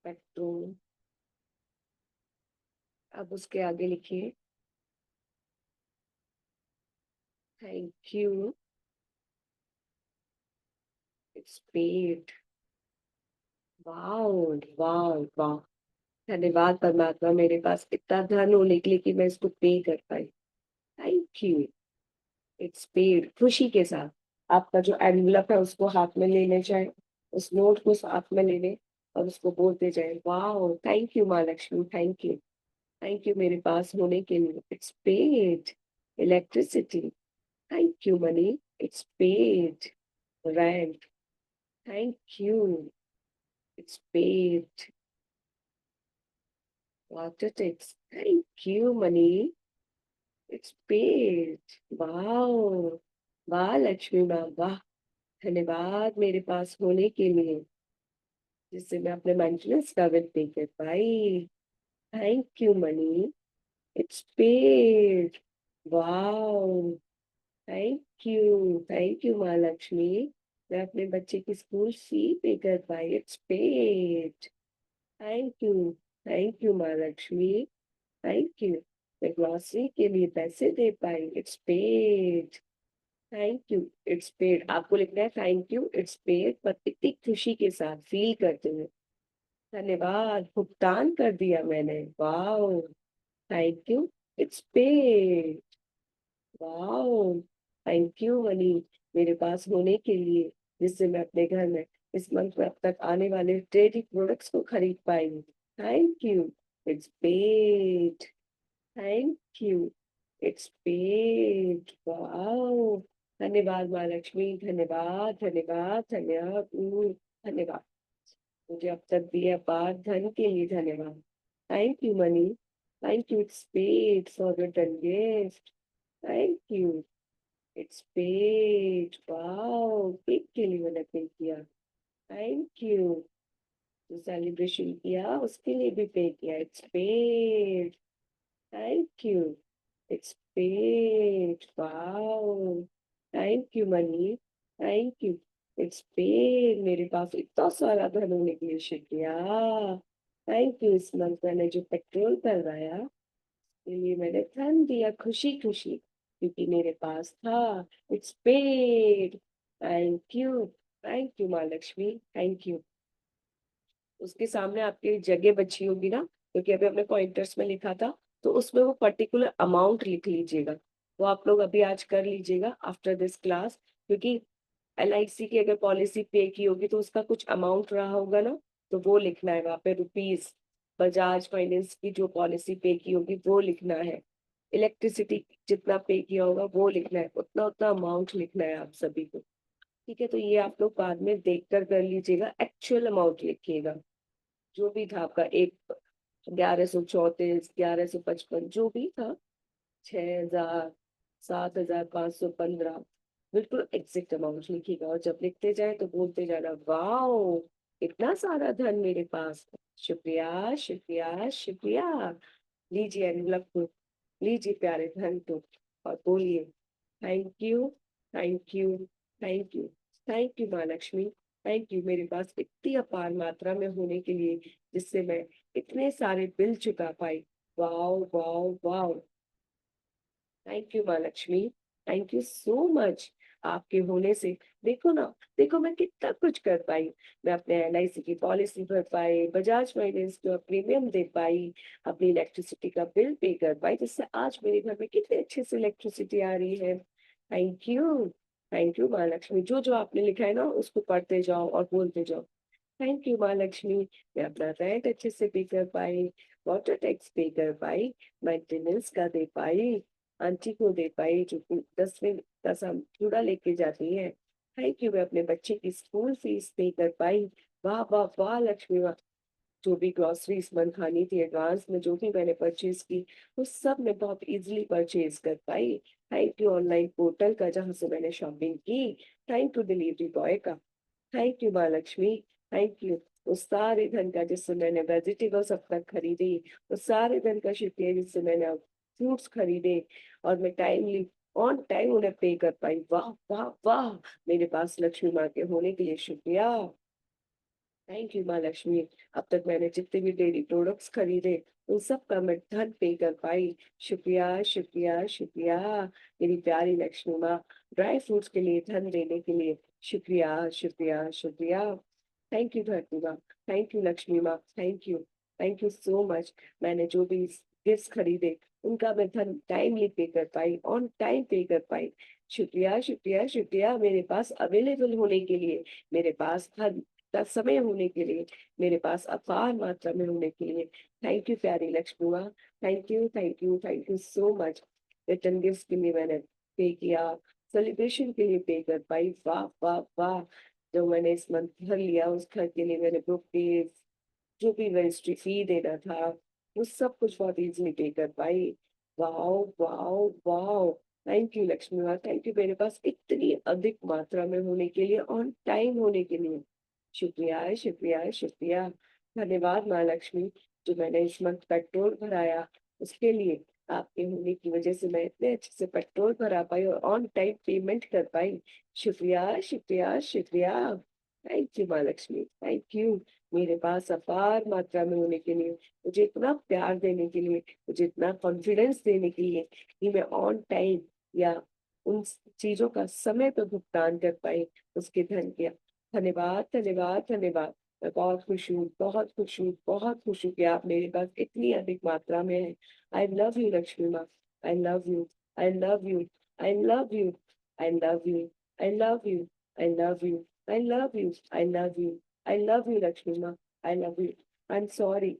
पेट्रोल, अब उसके आगे लिखिए thank you, it's paid. Wow! Wow! Wow! धन्यवाद परमात्मा मेरे पास इतना धन होने के लिए कि मैं इसको पे कर पाई। थैंक यू, इट्स पेड खुशी के साथ। आपका जो एनवेलप है उसको हाथ में लेने जाएँ, उस नोट को हाथ में ले लें और उसको बोलते जाएँ, वॉव! थैंक यू माँ Lakshmi, thank you. Thank you मेरे पास होने के लिए। It's paid. Electricity, thank you money, it's paid. Rent, thank you, it's paid. Water takes. Thank you, money. It's paid. Wow. वाह लक्ष्मी माँ, वाह! धन्यवाद मेरे पास होने के लिए, जिससे मैं अपने मेंटेनेंस का बिल पे कर पाई। Thank you money, it's paid. Wow! Thank you माँ लक्ष्मी। मैं अपने बच्चे की स्कूल फी पे कर पाई, इट्स पेड। थैंक यू माँ लक्ष्मी, थैंक यू। मैं ग्रोसरी के लिए पैसे दे पाई, it's paid. Thank you, it's paid. आपको लिखना है थैंक यू, इट्स पेड, पर इतनी खुशी के साथ फील करते हुए। धन्यवाद, भुगतान कर दिया मैंने। Wow! Thank you, it's paid. Wow! Thank you money, मेरे पास होने के लिए, जिससे मैं अपने घर में इस मंथ में अब तक आने वाले डेयरी प्रोडक्ट्स को खरीद पाई। Thank you, it's paid. Thank you, it's paid. Wow! धन्यवाद माँ लक्ष्मी, धन्यवाद, धन्यवाद, धन्यवाद, धन्यवाद। मुझे अब तक दिए अपार धन के लिए धन्यवाद। Thank you money, thank you, it's paid for your done gift. Thank you, it's paid. Wow! Cake के लिए मैंने पे किया। Thank you. जो सेलिब्रेशन किया उसके लिए भी पे किया, it's paid. Thank you, it's paid. Wow! Thank you money, thank you, it's paid. मेरे पास इतना सारा धन होने के लिए शुक्रिया। थैंक यू, इस मंथ मैंने जो पेट्रोल करवाया के लिए मैंने धन दिया खुशी-खुशी, क्योंकि मेरे पास था। It's paid. थैंक यू माँ लक्ष्मी, थैंक यू। उसके सामने आपकी जगह बची होगी ना, क्योंकि अभी हमने पॉइंटर्स में लिखा था, तो उसमें वो पर्टिकुलर अमाउंट लिख लीजिएगा। वो आप लोग अभी आज कर लीजिएगा आफ्टर दिस क्लास, क्योंकि एलआईसी की अगर पॉलिसी पे की होगी तो उसका कुछ अमाउंट रहा होगा ना, तो वो लिखना है वहाँ पे रुपीज़। बजाज फाइनेंस की जो पॉलिसी पे की होगी वो लिखना है। इलेक्ट्रिसिटी जितना पे किया होगा वो लिखना है, उतना-उतना अमाउंट लिखना है आप सभी को। ठीक है? तो ये आप लोग बाद में देखकर कर लीजिएगा, एक्चुअल अमाउंट लिखिएगा। जो भी था आपका एक 1134, 1155 जो भी था, 6000, 7515, बिल्कुल एग्जैक्ट अमाउंट लिखिएगा और जब लिखते जाए तो बोलते जाना, वाओ! इतना सारा धन मेरे पास है। शुक्रिया, शुक्रिया, शुक्रिया। लीजिए एनवलप को, लीजिए प्यारे धन को और बोलिए thank you, thank you, thank you, thank you माँ लक्ष्मी, थैंक यू मेरे पास इतनी अपार मात्रा में होने के लिए, जिससे मैं इतने सारे बिल चुका पाई। Wow, wow, wow! Thank you माँ Lakshmi, thank you so much. आपके होने से देखो ना, देखो मैं कितना कुछ कर पाई। मैं अपने एलआईसी की पॉलिसी भर पाई, बजाज फाइनेंस का प्रीमियम दे पाई, अपनी इलेक्ट्रिसिटी का बिल पे कर पाई, जिससे आज मेरे घर में कितने अच्छे से इलेक्ट्रिसिटी आ रही है। थैंक यू माँ लक्ष्मी। जो जो आपने लिखा है ना उसको पढ़ते जाओ और बोलते जाओ। थैंक यू माँ लक्ष्मी। मैं अपना रेंट अच्छे से पे कर पाई, वाटर टैक्स पे कर पाई, मेंटेनेंस का दे पाई, आंटी को दे पाई जो कि 10वीं का चूड़ा लेके जाती है। थैंक यू, मैं अपने बच्चे की स्कूल फीस पे कर पाई। वाह वाह वाह लक्ष्मी वाह! जो भी ग्रोसरी इस मंथ खानी थी एडवांस में, जो भी मैंने परचेज की, वो सब मैं बहुत इजीली परचेज कर पाई। थैंक यू ऑनलाइन पोर्टल का जहाँ से मैंने शॉपिंग की। थैंक यू डिलीवरी बॉय का। थैंक यू माँ लक्ष्मी, थैंक यू। उस सारे धन का जिससे मैंने वेजिटेबल्स अब तक खरीदी, उस सारे धन का शुक्रिया जिससे मैंने अब फ्रूट्स खरीदे और मैं टाइमली ऑन टाइम उन्हें पे कर पाई। वाह वाह वाह! मेरे पास लक्ष्मी माँ के होने के लिए शुक्रिया। थैंक यू माँ लक्ष्मी। अब तक मैंने जितने भी डेयरी प्रोडक्ट्स खरीदे उन सब का मैं धन पे कर पाई। शुक्रिया, शुक्रिया, शुक्रिया। मेरी प्यारी लक्ष्मी माँ, ड्राई फ्रूट्स के लिए धन देने के लिए शुक्रिया, शुक्रिया, शुक्रिया। थैंक यू धरती माँ, थैंक यू लक्ष्मी माँ, थैंक यू सो मच। मैंने जो भी गिफ्ट्स खरीदे उनका मैं धन टाइमली पे कर पाई, ऑन टाइम पे कर पाई। शुक्रिया, शुक्रिया, शुक्रिया मेरे पास अवेलेबल होने के लिए, मेरे पास धन का समय होने के लिए, मेरे पास अपार मात्रा में होने के लिए। थैंक यू प्यारी लक्ष्मी माँ, thank you so much. Return gift के लिए मैंने पे किया, सेलिब्रेशन के लिए पे कर पाई। वाह वाह वाह! जो मैंने इस मंथ घर लिया उस घर के लिए मैंने बुक फीस, जो भी रजिस्ट्री फी देना था, वो सब कुछ बहुत इजीली पे कर पाई। Wow wow wow. Thank you Lakshmi माँ, थैंक यू मेरे पास इतनी अधिक मात्रा में होने के लिए, ऑन टाइम होने के लिए। शुक्रिया शुक्रिया शुक्रिया। धन्यवाद माँ लक्ष्मी, जो मैंने इस मंथ पेट्रोल भराया उसके लिए। आपके होने की वजह से मैं इतने अच्छे से पेट्रोल भरा पाई और ऑन टाइम पेमेंट कर पाई। शुक्रिया शुक्रिया शुक्रिया। थैंक यू माँ लक्ष्मी, थैंक यू। मेरे पास अपार मात्रा में होने के लिए, मुझे इतना प्यार देने के लिए, मुझे इतना कॉन्फिडेंस देने के लिए कि मैं ऑन टाइम या उन चीजों का समय पर भुगतान कर पाई, उसके धन के धन्यवाद धन्यवाद धन्यवाद। मैं बहुत खुश हूँ, बहुत खुश हूँ, बहुत खुश हूँ कि आप मेरे पास इतनी अधिक मात्रा में है। आई लव यू लक्ष्मी माँ। I love you. I love you. I love you. I love you. I love you. I love you. I love you. I love you. I love you Lakshmi माँ। I love you. I am sorry.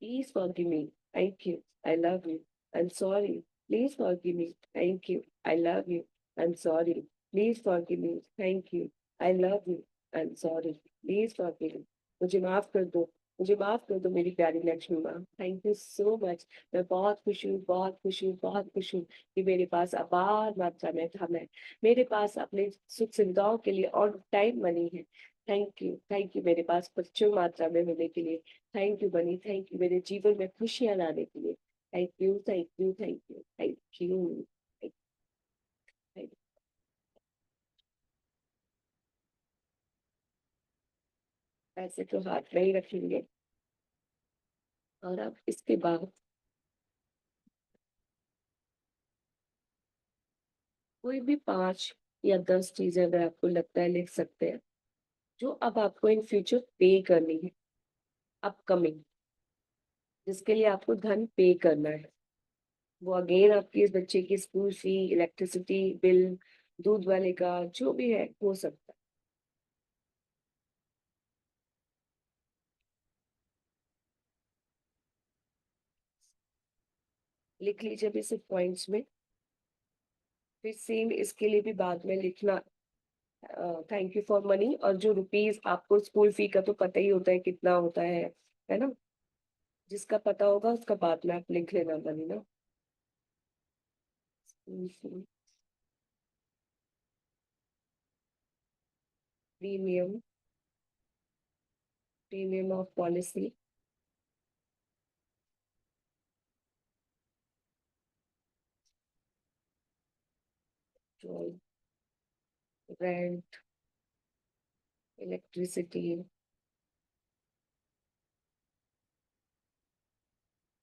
Please forgive me. Thank you. I love you. I'm sorry. Please forgive me. Thank you. I love you. I'm sorry. Please forgive me. Thank you. I love you. I'm sorry. Please forgive me. मुझे माफ कर दो। मुझे माफ कर दो मेरी प्यारी लक्ष्मी माँ। Thank you so much. मैं बहुत खुश हूँ, बहुत खुश हूँ, बहुत खुश हूँ कि मेरे पास अपार मात्रा में धन है। मेरे पास अपने सुख सुविधाओं के लिए ऑन टाइम मनी है। थैंक यू मेरे पास प्रचुर मात्रा में होने के लिए। थैंक यू बनी, थैंक यू मेरे जीवन में खुशियां लाने के लिए। Thank you thank you thank you thank you. पैसे तो हाथ में ही रखेंगे। और अब इसके बाद कोई भी 5 या 10 चीजें अगर आपको लगता है लिख सकते हैं, जो अब आपको इन फ्यूचर पे करनी है, अपकमिंग, जिसके लिए आपको धन पे करना है। वो अगेन आपकी इस बच्चे की स्कूल फी, इलेक्ट्रिसिटी बिल, दूध वाले का जो भी है हो सकता है। लिख लीजिए अभी सिर्फ पॉइंट्स में। फिर सेम इसके लिए भी बाद में लिखना। थैंक यू फॉर मनी, और जो रुपीज आपको स्कूल फी का तो पता ही होता है कितना होता है ना। जिसका पता होगा उसका बाद में आप लिख लेना मनी ना। School fee, premium, premium of policy, rent, electricity,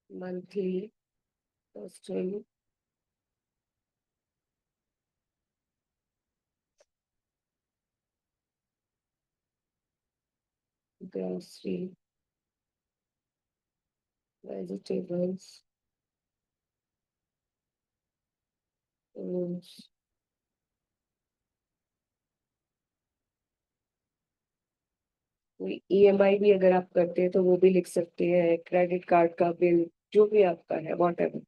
monthly, hostel, grocery, vegetables, fruits. कोई ईएमआई भी अगर आप करते हैं तो वो भी लिख सकते हैं, क्रेडिट कार्ड का बिल, जो भी आपका है वॉट एवर।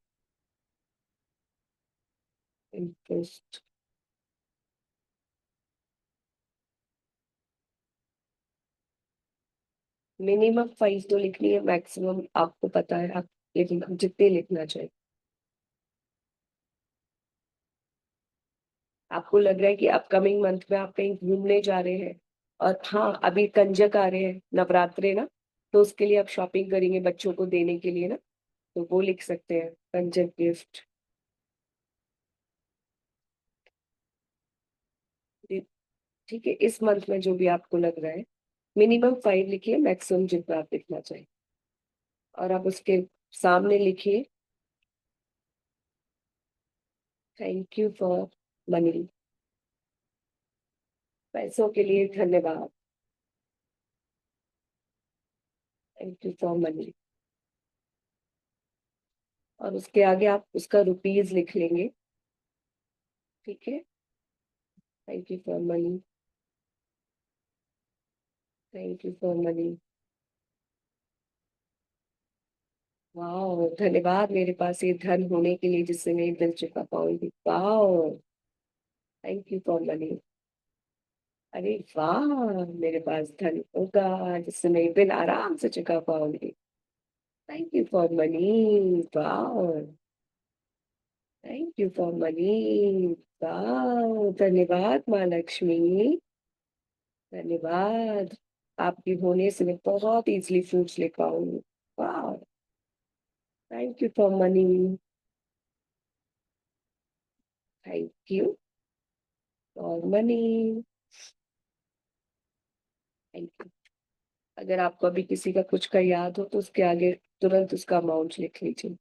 इंटरेस्ट। मिनिमम 5 तो लिखनी है, मैक्सिमम आपको पता है आप लिखना जितने लिखना चाहिए। आपको लग रहा है कि अपकमिंग मंथ में आप कहीं घूमने जा रहे हैं, और हाँ अभी कंजक आ रहे हैं, नवरात्रे ना, तो उसके लिए आप शॉपिंग करेंगे बच्चों को देने के लिए ना, तो वो लिख सकते हैं कंजक गिफ्ट। ठीक है, इस मंथ में जो भी आपको लग रहा है, मिनिमम 5 लिखिए, मैक्सिमम जितना आप लिखना चाहिए। और आप उसके सामने लिखिए, थैंक यू फॉर मनी, पैसों के लिए धन्यवाद। Thank you for money. और उसके आगे आप उसका रुपीज लिख लेंगे। ठीक है। Thank you for money. Thank you for money. वाह, धन्यवाद मेरे पास ये धन होने के लिए जिससे मैं बिल चुका पाऊंगी। वाह, थैंक यू फॉर मनी। अरे वाह, मेरे पास धन होगा जिससे मैं बिल आराम से चुका पाऊंगी। Thank you for money. Wow. Thank you for money. Wow. धन्यवाद माँ लक्ष्मी। धन्यवाद। आपके होने से मैं बहुत इजली फ्रूट्स ले पाऊंगी। वाह। Thank you for money. Thank you for money. Thank you. अगर आपको अभी किसी का कुछ का याद हो तो उसके आगे तुरंत उसका अमाउंट लिख लीजिए।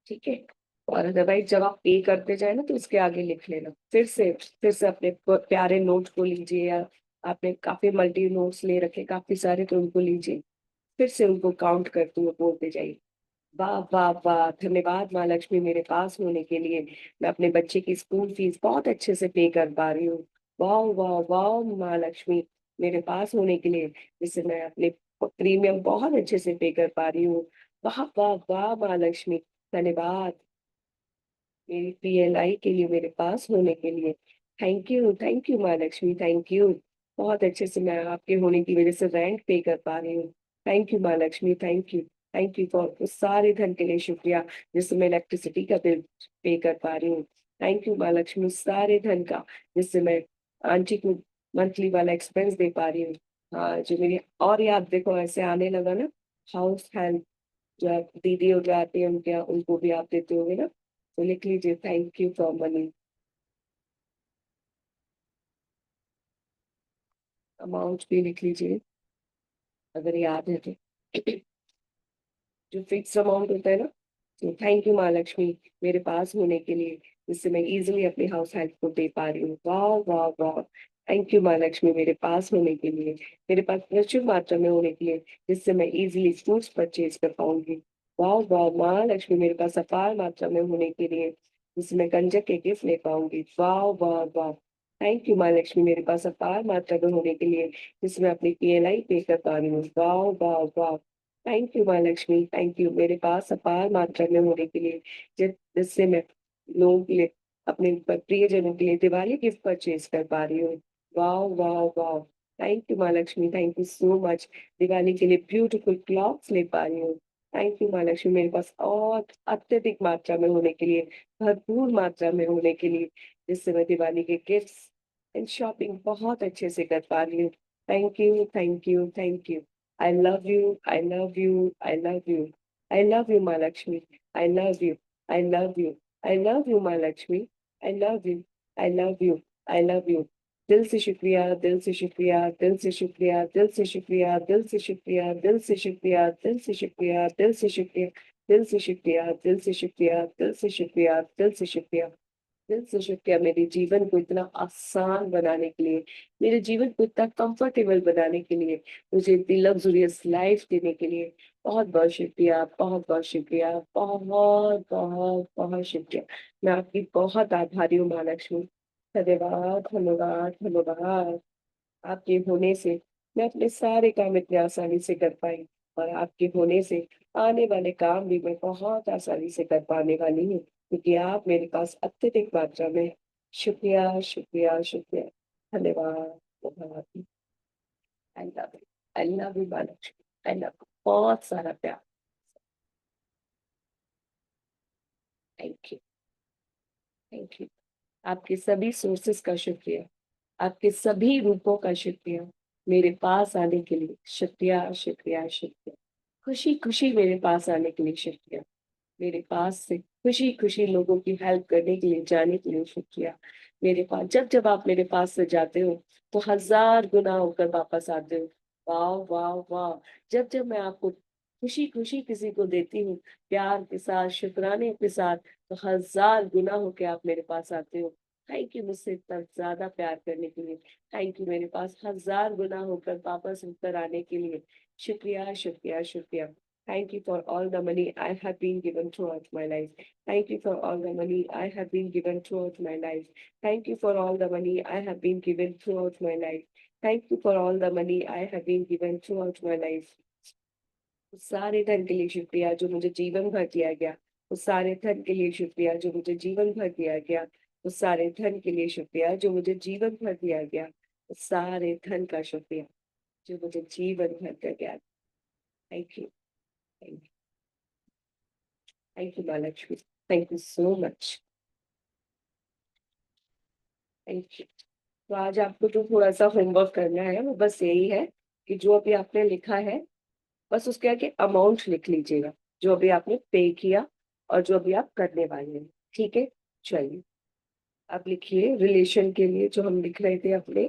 ठीक है। और अदरवाइज जब आप पे करते जाए ना तो उसके आगे लिख लेना। फिर से अपने प्यारे नोट को लीजिए, या आपने काफी मल्टी नोट्स ले रखे काफी सारे, तो उनको लीजिए। फिर से उनको काउंट करते हुए बोलते जाइए। वाह वाह वाह, धन्यवाद माँ लक्ष्मी मेरे पास होने के लिए। मैं अपने बच्चे की स्कूल फीस बहुत अच्छे से पे कर पा रही हूँ। वाह वाह वाह माँ लक्ष्मी मेरे पास होने के लिए, जिससे मैं अपने प्रीमियम बहुत अच्छे से पे कर पा रही हूँ। वाह वाह वाह माँ लक्ष्मी, धन्यवाद मेरी पीएलआई के लिए मेरे पास होने के लिए। थैंक यू माँ लक्ष्मी, थैंक यू। बहुत अच्छे से मैं आपके होने की वजह से रेंट पे कर पा रही हूँ। थैंक यू माँ Lakshmi, thank you. Thank you for उस सारे धन के लिए शुक्रिया जिससे मैं इलेक्ट्रिसिटी का बिल पे कर पा रही हूँ। थैंक यू माँ लक्ष्मी उस सारे धन का जिससे मैं आंटी को मंथली वाला एक्सपेंस दे पा रही हूँ। हाँ, जो मेरी और याद देखो ऐसे आने लगा ना, हाउस हेल्प जो आप दीदी हो जाती है उनके यहाँ, उनको भी आप देते होगे ना, तो लिख लीजिए thank you for money. Amount भी लिख लीजिए अगर याद है तो। जो फिक्स अमाउंट होता है ना, तो थैंक यू महालक्ष्मी मेरे पास होने के लिए, जिससे मैं इजीली अपने हाउस हेल्प को दे पा रही हूँ। वाह वाह वाह। थैंक यू महालक्ष्मी मेरे पास होने के लिए, मेरे पास प्रचुर मात्रा में होने के लिए, जिससे मैं इजीली फ्रूट्स परचेज कर पाऊंगी। वाह वाह महालक्ष्मी मेरे पास अपार मात्रा में होने के लिए, जिससे मैं कंजक के गिफ्ट ले पाऊंगी। वाह वाह वाह। थैंक यू महालक्ष्मी मेरे पास अपार मात्रा में होने के लिए, जिससे मैं अपनी पीएलआई पे कर पा रही हूँ। वाह वाह वाह। Thank you Mahalakshmi, thank you मेरे पास अपार मात्रा में होने के लिए, जिससे मैं लोगों के लिए, अपने प्रियजनों के लिए दिवाली गिफ्ट परचेज कर पा रही हूँ। वाह वाह वाह। Thank you Mahalakshmi, thank you so much. Diwali के लिए ब्यूटीफुल क्लॉथ्स ले पा रही हूँ। थैंक यू महालक्ष्मी मेरे पास और अत्यधिक मात्रा में होने के लिए, भरपूर मात्रा में होने के लिए, जिससे मैं दिवाली के गिफ्ट्स एंड शॉपिंग बहुत अच्छे से कर पा रही हूँ। Thank you thank you thank you. I love you, I love you, I love you. I love you, Malakshmi. I love you, I love you. I love you, Malakshmi. I love you, I love you, I love you. दिल से शुक्रिया, दिल से शुक्रिया, दिल से शुक्रिया, दिल से शुक्रिया, दिल से शुक्रिया, दिल से शुक्रिया, दिल से शुक्रिया, दिल से शुक्रिया, दिल से शुक्रिया, दिल से शुक्रिया, दिल से शुक्रिया, दिल से शुक्रिया। दिल से शुक्रिया मेरे जीवन को इतना आसान बनाने के लिए, मेरे जीवन को इतना कंफर्टेबल बनाने के लिए, मुझे इतनी लग्जरियस लाइफ देने के लिए। बहुत बहुत शुक्रिया, बहुत बहुत शुक्रिया, बहुत बहुत बहुत शुक्रिया। मैं आपकी बहुत आभारी हूँ महालक्ष्मी। धन्यवाद धन्यवाद धन्यवाद। आपके होने से मैं अपने सारे काम इतने आसानी से कर पाई, और आपके होने से आने वाले काम भी मैं बहुत आसानी से कर पाने वाली हूँ, क्योंकि आप मेरे पास अत्यधिक मात्रा में। शुक्रिया शुक्रिया शुक्रिया। धन्यवाद धन्यवाद। आई love you, I love you Mahalakshmi, I love you, बहुत सारा प्यार। Thank you, thank you. आपके सभी सोर्सेस का शुक्रिया, आपके सभी रूपों का शुक्रिया, मेरे पास आने के लिए शुक्रिया शुक्रिया शुक्रिया। खुशी खुशी मेरे पास आने के लिए शुक्रिया, मेरे पास से खुशी खुशी लोगों की हेल्प करने के लिए जाने के लिए शुक्रिया। मेरे पास जब जब आप मेरे पास से जाते हो तो हजार गुना होकर वापस आते हो। वाह वाह वाह। जब जब मैं आपको खुशी खुशी किसी को देती हूँ, प्यार के साथ शुक्राने के साथ, तो हजार गुना होकर आप मेरे पास आते हो। थैंक यू मुझसे इतना ज्यादा प्यार करने के लिए। थैंक यू मेरे पास हजार गुना होकर वापस होकर आने के लिए। शुक्रिया शुक्रिया शुक्रिया। Thank you for all the money I have been given throughout my life. Thank you for all the money I have been given throughout my life. Thank you for all the money I have been given throughout my life. Thank you for all the money I have been given throughout my life. उस सारे धन के लिए शुक्रिया जो मुझे जीवन भर दिया गया। उस सारे धन के लिए शुक्रिया जो मुझे जीवन भर दिया गया। उस सारे धन के लिए शुक्रिया जो मुझे जीवन भर दिया गया। उस सारे धन का शुक्रिया जो मुझे जीवन भर दिया गया। Thank you, thank you Mahalakshmi. Thank you so much. Thank you. तो आज आपको जो थोड़ा सा होमवर्क करना है वो बस यही है कि जो अभी आपने लिखा है बस उसके आगे अमाउंट लिख लीजिएगा, जो अभी आपने पे किया और जो अभी आप करने वाले हैं। ठीक है, चलिए अब लिखिए रिलेशन के लिए जो हम लिख रहे थे अपने,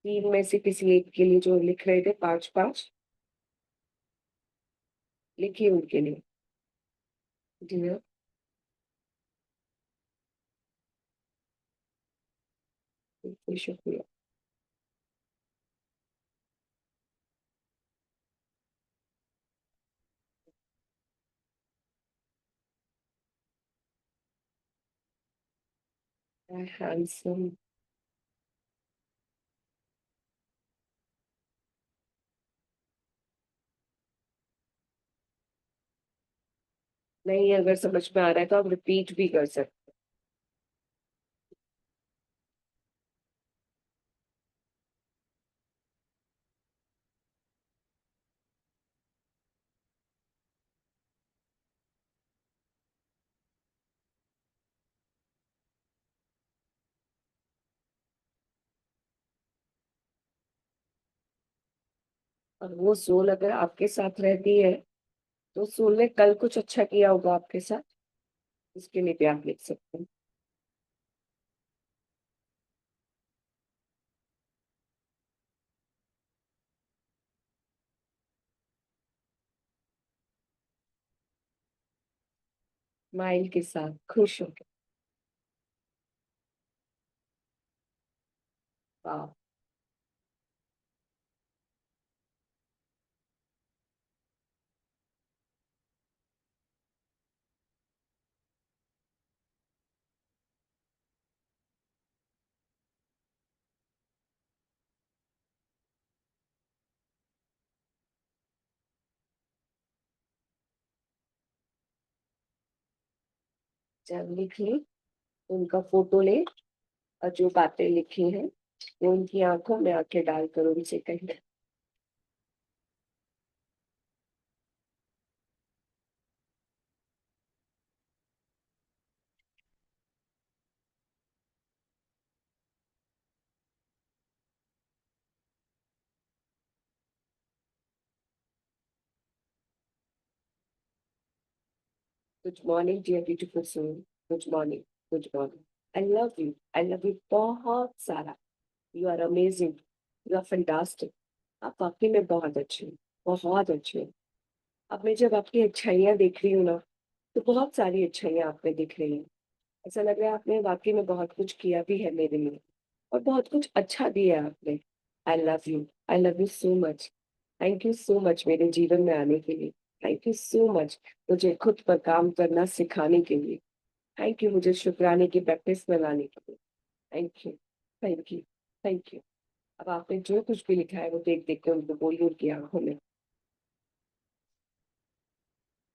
तीन में से किसी एक के लिए जो लिख रहे थे, पांच पांच लिखिए उनके लिए। डियर, शुक्रिया। हैंडसम। नहीं, अगर समझ में आ रहा है तो आप रिपीट भी कर सकते हैं। और वो सोल अगर आपके साथ रहती है तो सोल ने कल कुछ अच्छा किया होगा आपके साथ, इसके लिए भी आप लिख सकते हैं। स्माइल के साथ खुश होकर। वाह। जब लिखिए, उनका फोटो ले और जो बातें लिखी हैं वो उनकी आंखों में आंखें डालकर उनसे कहिए। Good morning dear beautiful soul. Good morning, good morning. I love you, I love you बहुत सारा। You are amazing, you are fantastic. आप वाकई में बहुत अच्छे हैं, बहुत अच्छे हैं। अब मैं जब आपकी अच्छाइयाँ देख रही हूँ ना, तो बहुत सारी अच्छाइयाँ आप में दिख रही हैं। ऐसा लग रहा है आपने वाकई में बहुत कुछ किया भी है मेरे लिए, और बहुत कुछ अच्छा दिया है आपने। आई love you, I love you so much. Thank you so much मेरे जीवन में आने के लिए। थैंक यू सो मच मुझे खुद पर काम करना सिखाने के लिए। थैंक यू मुझे शुक्राने की प्रैक्टिस में लाने के लिए। Thank you, thank you, thank you. अब आपने जो कुछ भी लिखा है वो देख देख के उनको बोलिए उनकी आंखों में।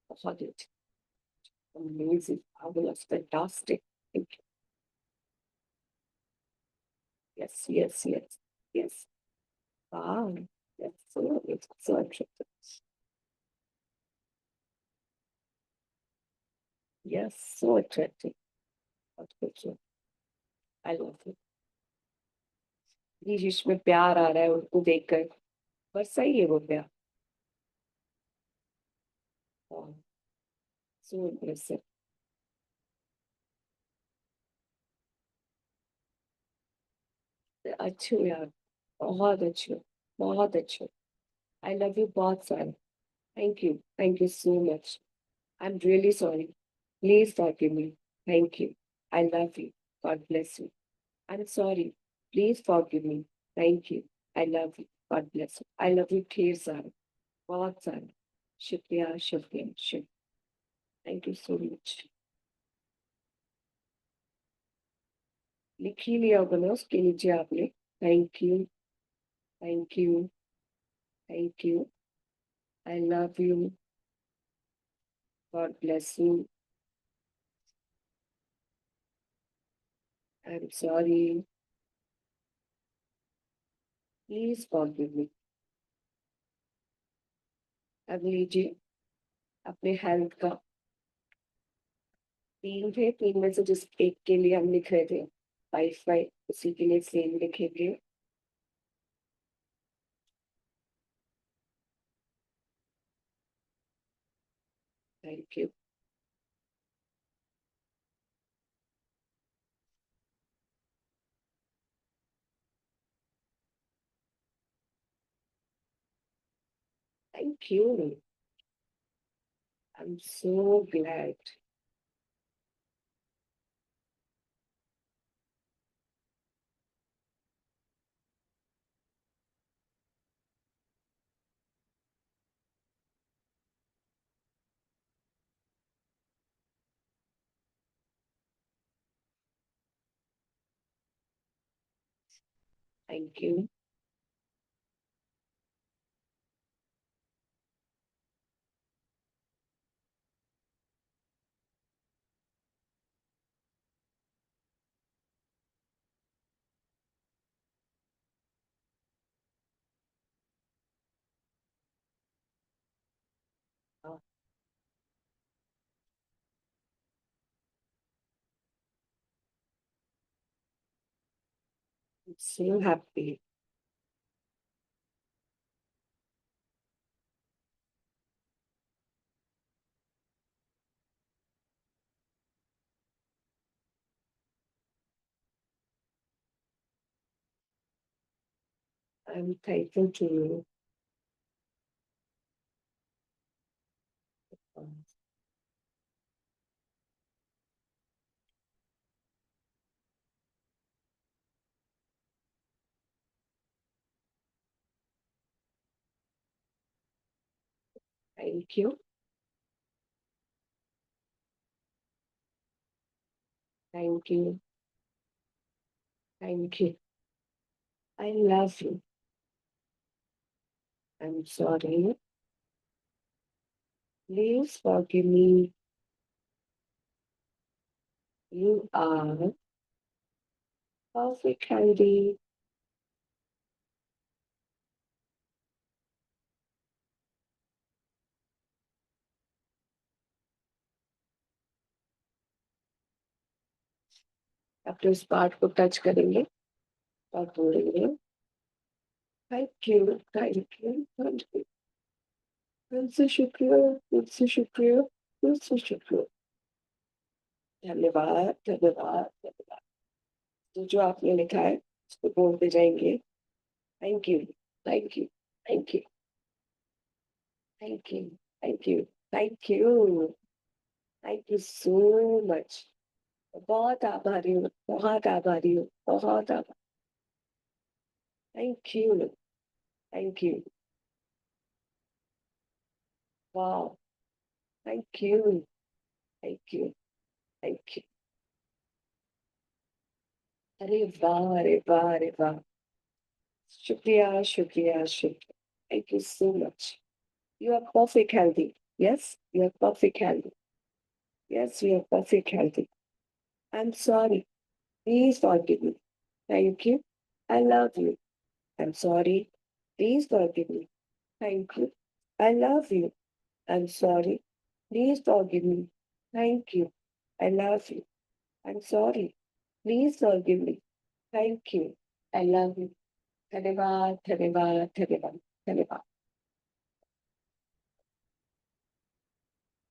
बहुत ही amazing, marvelous, fantastic. Thank you. Yes, yes, yes, yes. Wow. Yes, so it's so attractive. Yes, so attractive. बहुत खूबसूरत। I love it. जिसमें प्यार आ रहा है उनको देखकर, पर सही है वो प्यार। Wow, so impressive. अच्छे हो यार, बहुत अच्छे हो, बहुत अच्छे हो। I love you बहुत सारा। Thank you so much. I'm really sorry. Please forgive me. Thank you. I love you. God bless you. I'm sorry. Please forgive me. Thank you. I love you. God bless you. I love you ढेर सारा, बहुत सारा। शुक्रिया, शुक्रिया, शुक्रिया। Thank you so much. लिख ही लिया होगा ना उसके नीचे आपने। Thank you, thank you, thank you. I love you. God bless you. I'm sorry. Please forgive me. अब लीजिए अपने हेल्थ का 3 थे, 3 में से जिस एक के लिए हम लिख रहे थे 5 उसी के लिए सेम लिखेंगे। Thank you. Thank you. I am so glad. Thank you. I am so happy. I am thankful to you. Thank you. Thank you. Thank you. I love you. I am sorry. Please forgive me. You are perfect healthy। अपने उस पार्ट को टच करेंगे और बोलेंगे thank you. Thank you. Thank you. दिल से शुक्रिया। दिल से शुक्रिया। दिल से शुक्रिया। धन्यवाद। धन्यवाद। धन्यवाद। तो जो आपने लिखा है उसको बोलते जाएंगे। Thank you. Thank you. Thank you. Thank you. Thank you. Thank you. Thank you so much. बहुत आभारी हूँ। बहुत आभारी हूँ। बहुत आभारी। Thank you. Thank you. वाह। Thank you. Thank you. Thank you. अरे वाह, अरे वाह, अरे वाह। शुक्रिया, शुक्रिया, शुक्रिया। Thank you so much. You are perfect healthy. Yes, you are perfect healthy. Yes, you are perfect healthy. I'm sorry. Please forgive me. Thank you. I love you. I'm sorry. Please forgive me. Thank you. I love you. I'm sorry. Please forgive me. Thank you. I love you. I'm sorry. Please forgive me. Thank you. I love you. धन्यवाद, धन्यवाद, धन्यवाद, धन्यवाद।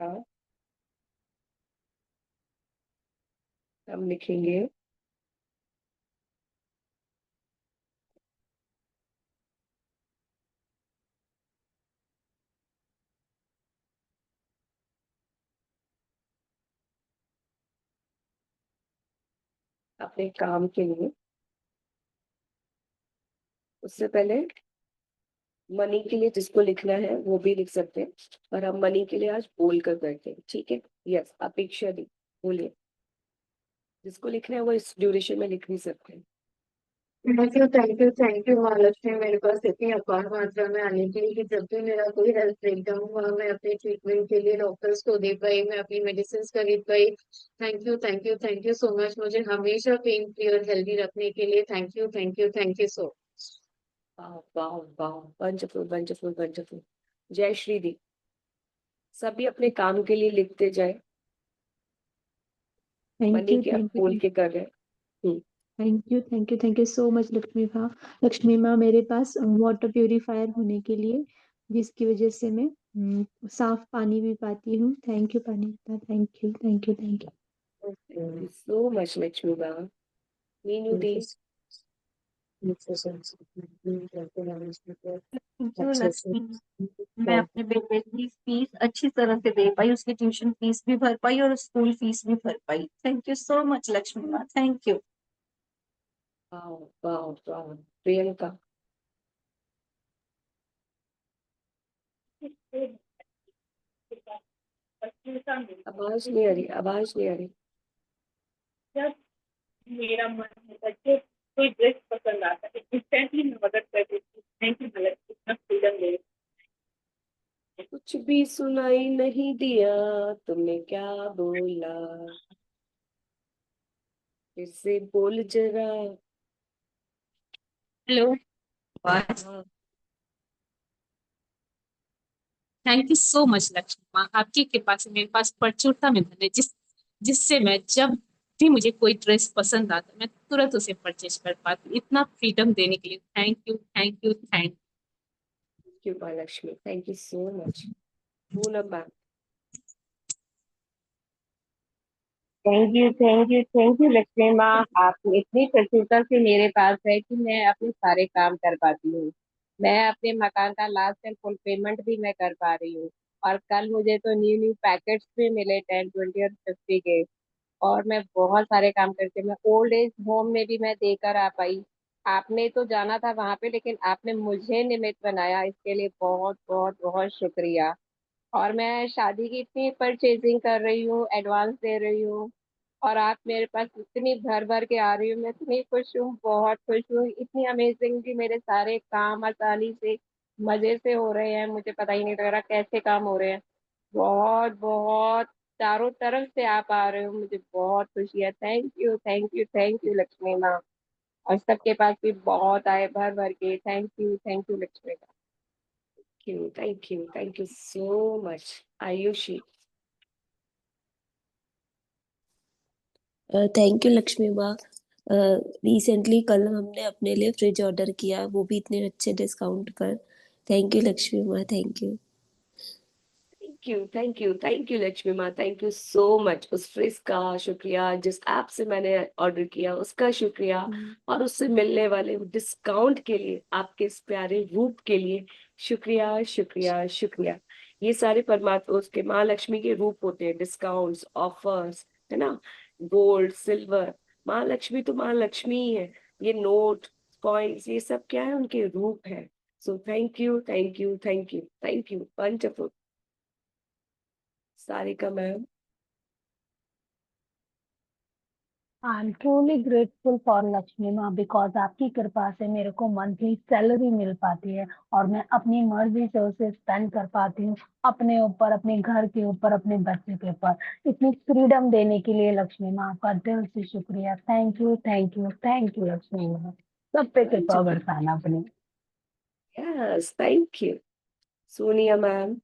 हाँ, हम लिखेंगे अपने काम के लिए। उससे पहले मनी के लिए जिसको लिखना है वो भी लिख सकते हैं, पर हम मनी के लिए आज बोल कर करते हैं, ठीक है? यस, अपेक्षा दी। बोलिए। जिसको लिखना है वो इस ड्यूरेशन में लिख नहीं सकते। थैंक यू महालक्ष्मी, मेरे पास इतनी अपार मात्रा में आने के लिए कि जब भी मेरा कोई हेल्थ ब्रेकडाउन हुआ मैं अपने ट्रीटमेंट के लिए डॉक्टर्स को दे पाई, मैं अपनी मेडिसिन खरीद पाई। थैंक यू सो मच, मुझे हमेशा पेन फ्री और हेल्दी रखने के लिए। थैंक यू सो। वाह वाह वाह, वंडरफुल वंडरफुल वंडरफुल। जय श्री दी। सभी अपने काम के लिए लिखते जाए, थैंक मनी यू के आप थैंक यू बोल के कर रहे हैं। हम्म। Thank you so much Lakshmi माँ। लक्ष्मी माँ, मेरे पास वाटर प्यूरिफायर होने के लिए, जिसकी वजह से मैं साफ पानी भी पाती हूँ। थैंक यू पानी, thank you. Thank you so much Lakshmi बा। मीनू दी। जो लक्ष्मी, मैं अपने बेटे की फीस अच्छी तरह से दे पाई, उसकी ट्यूशन फीस भी भर पाई और स्कूल फीस भी भर पाई। Thank you so much Lakshmi माँ, थैंक यू। वाह वाह वाह। प्रियंका। आवाज नहीं आ रही, आवाज नहीं आ रही। जब मेरा मन होता है, कोई ड्रेस पसंद आता है, इंस्टेंटली मैं मदद कर देती हूँ। थैंक यू मतलब इतना फ्रीडम दे। कुछ भी सुनाई नहीं दिया, तुमने क्या बोला, फिर से बोल जरा। हेलो। हाँ। Thank you so much Lakshmi माँ, आपकी कृपा से मेरे पास प्रचुरता में धन है, जिससे मैं जब भी मुझे कोई ड्रेस पसंद आता मैं तुरंत उसे परचेज कर पाती हूँ। इतना फ्रीडम देने के लिए thank. Thank you Mahalakshmi, thank you so much. Poonam ma'am. Thank you Lakshmi माँ। आप इतनी प्रसन्नता से मेरे पास है कि मैं अपने सारे काम कर पाती हूँ। मैं अपने मकान का लास्ट एंड फुल पेमेंट भी मैं कर पा रही हूँ। और कल मुझे तो न्यू न्यू पैकेट्स भी मिले 10, 20 और 50 के। और मैं बहुत सारे काम करके मैं ओल्ड एज होम में भी मैं देकर आ पाई। आपने तो जाना था वहां पे, लेकिन आपने मुझे निमित्त बनाया, इसके लिए बहुत बहुत बहुत शुक्रिया। और मैं शादी की इतनी परचेजिंग कर रही हूँ, एडवांस दे रही हूँ। और आप मेरे पास इतनी भर भर के आ रही हो, मैं इतनी खुश हूँ, बहुत खुश हूँ। इतनी अमेजिंग कि मेरे सारे काम आसानी से मजे से हो रहे हैं, मुझे पता ही नहीं लग रहा कैसे काम हो रहे हैं। बहुत बहुत चारों तरफ से आप आ रहे हो, मुझे बहुत खुशी है। थैंक यू लक्ष्मी माँ। और सबके पास भी बहुत आए भर भर के। थैंक यू लक्ष्मी माँ। Thank you so much. Ayushi. Thank you Lakshmi माँ। रिसेंटली कल हमने अपने लिए फ्रिज ऑर्डर किया, वो भी इतने अच्छे डिस्काउंट पर। थैंक यू लक्ष्मी माँ, thank you. Thank you Lakshmi माँ, थैंक यू सो मच। उस फ्रिज का शुक्रिया, जिस ऐप से मैंने ऑर्डर किया उसका शुक्रिया, और उससे मिलने वाले डिस्काउंट के लिए, आपके इस प्यारे रूप के लिए शुक्रिया शुक्रिया शुक्रिया। ये सारे परमात्मा उसके माँ लक्ष्मी के रूप होते हैं, डिस्काउंट्स, ऑफर्स, है ना। गोल्ड सिल्वर, माँ लक्ष्मी तो माँ लक्ष्मी ही है। ये नोट, कॉइन्स, ये सब क्या है, उनके रूप है। So thank you wonderful. Sarika ma'am. I am truly grateful for Lakshmi माँ, बिकॉज आपकी कृपा से मेरे को मंथली सैलरी मिल पाती है और मैं अपनी मर्जी से उसे स्पेंड कर पाती हूँ, अपने ऊपर, अपने घर के ऊपर, अपने बच्चे के ऊपर। इतनी फ्रीडम देने के लिए लक्ष्मी माँ आपका दिल से शुक्रिया। थैंक यू लक्ष्मी माँ। सब पे कृपा Wonderful. बरसाना अपनी। Yes, thank you. Sonia ma'am.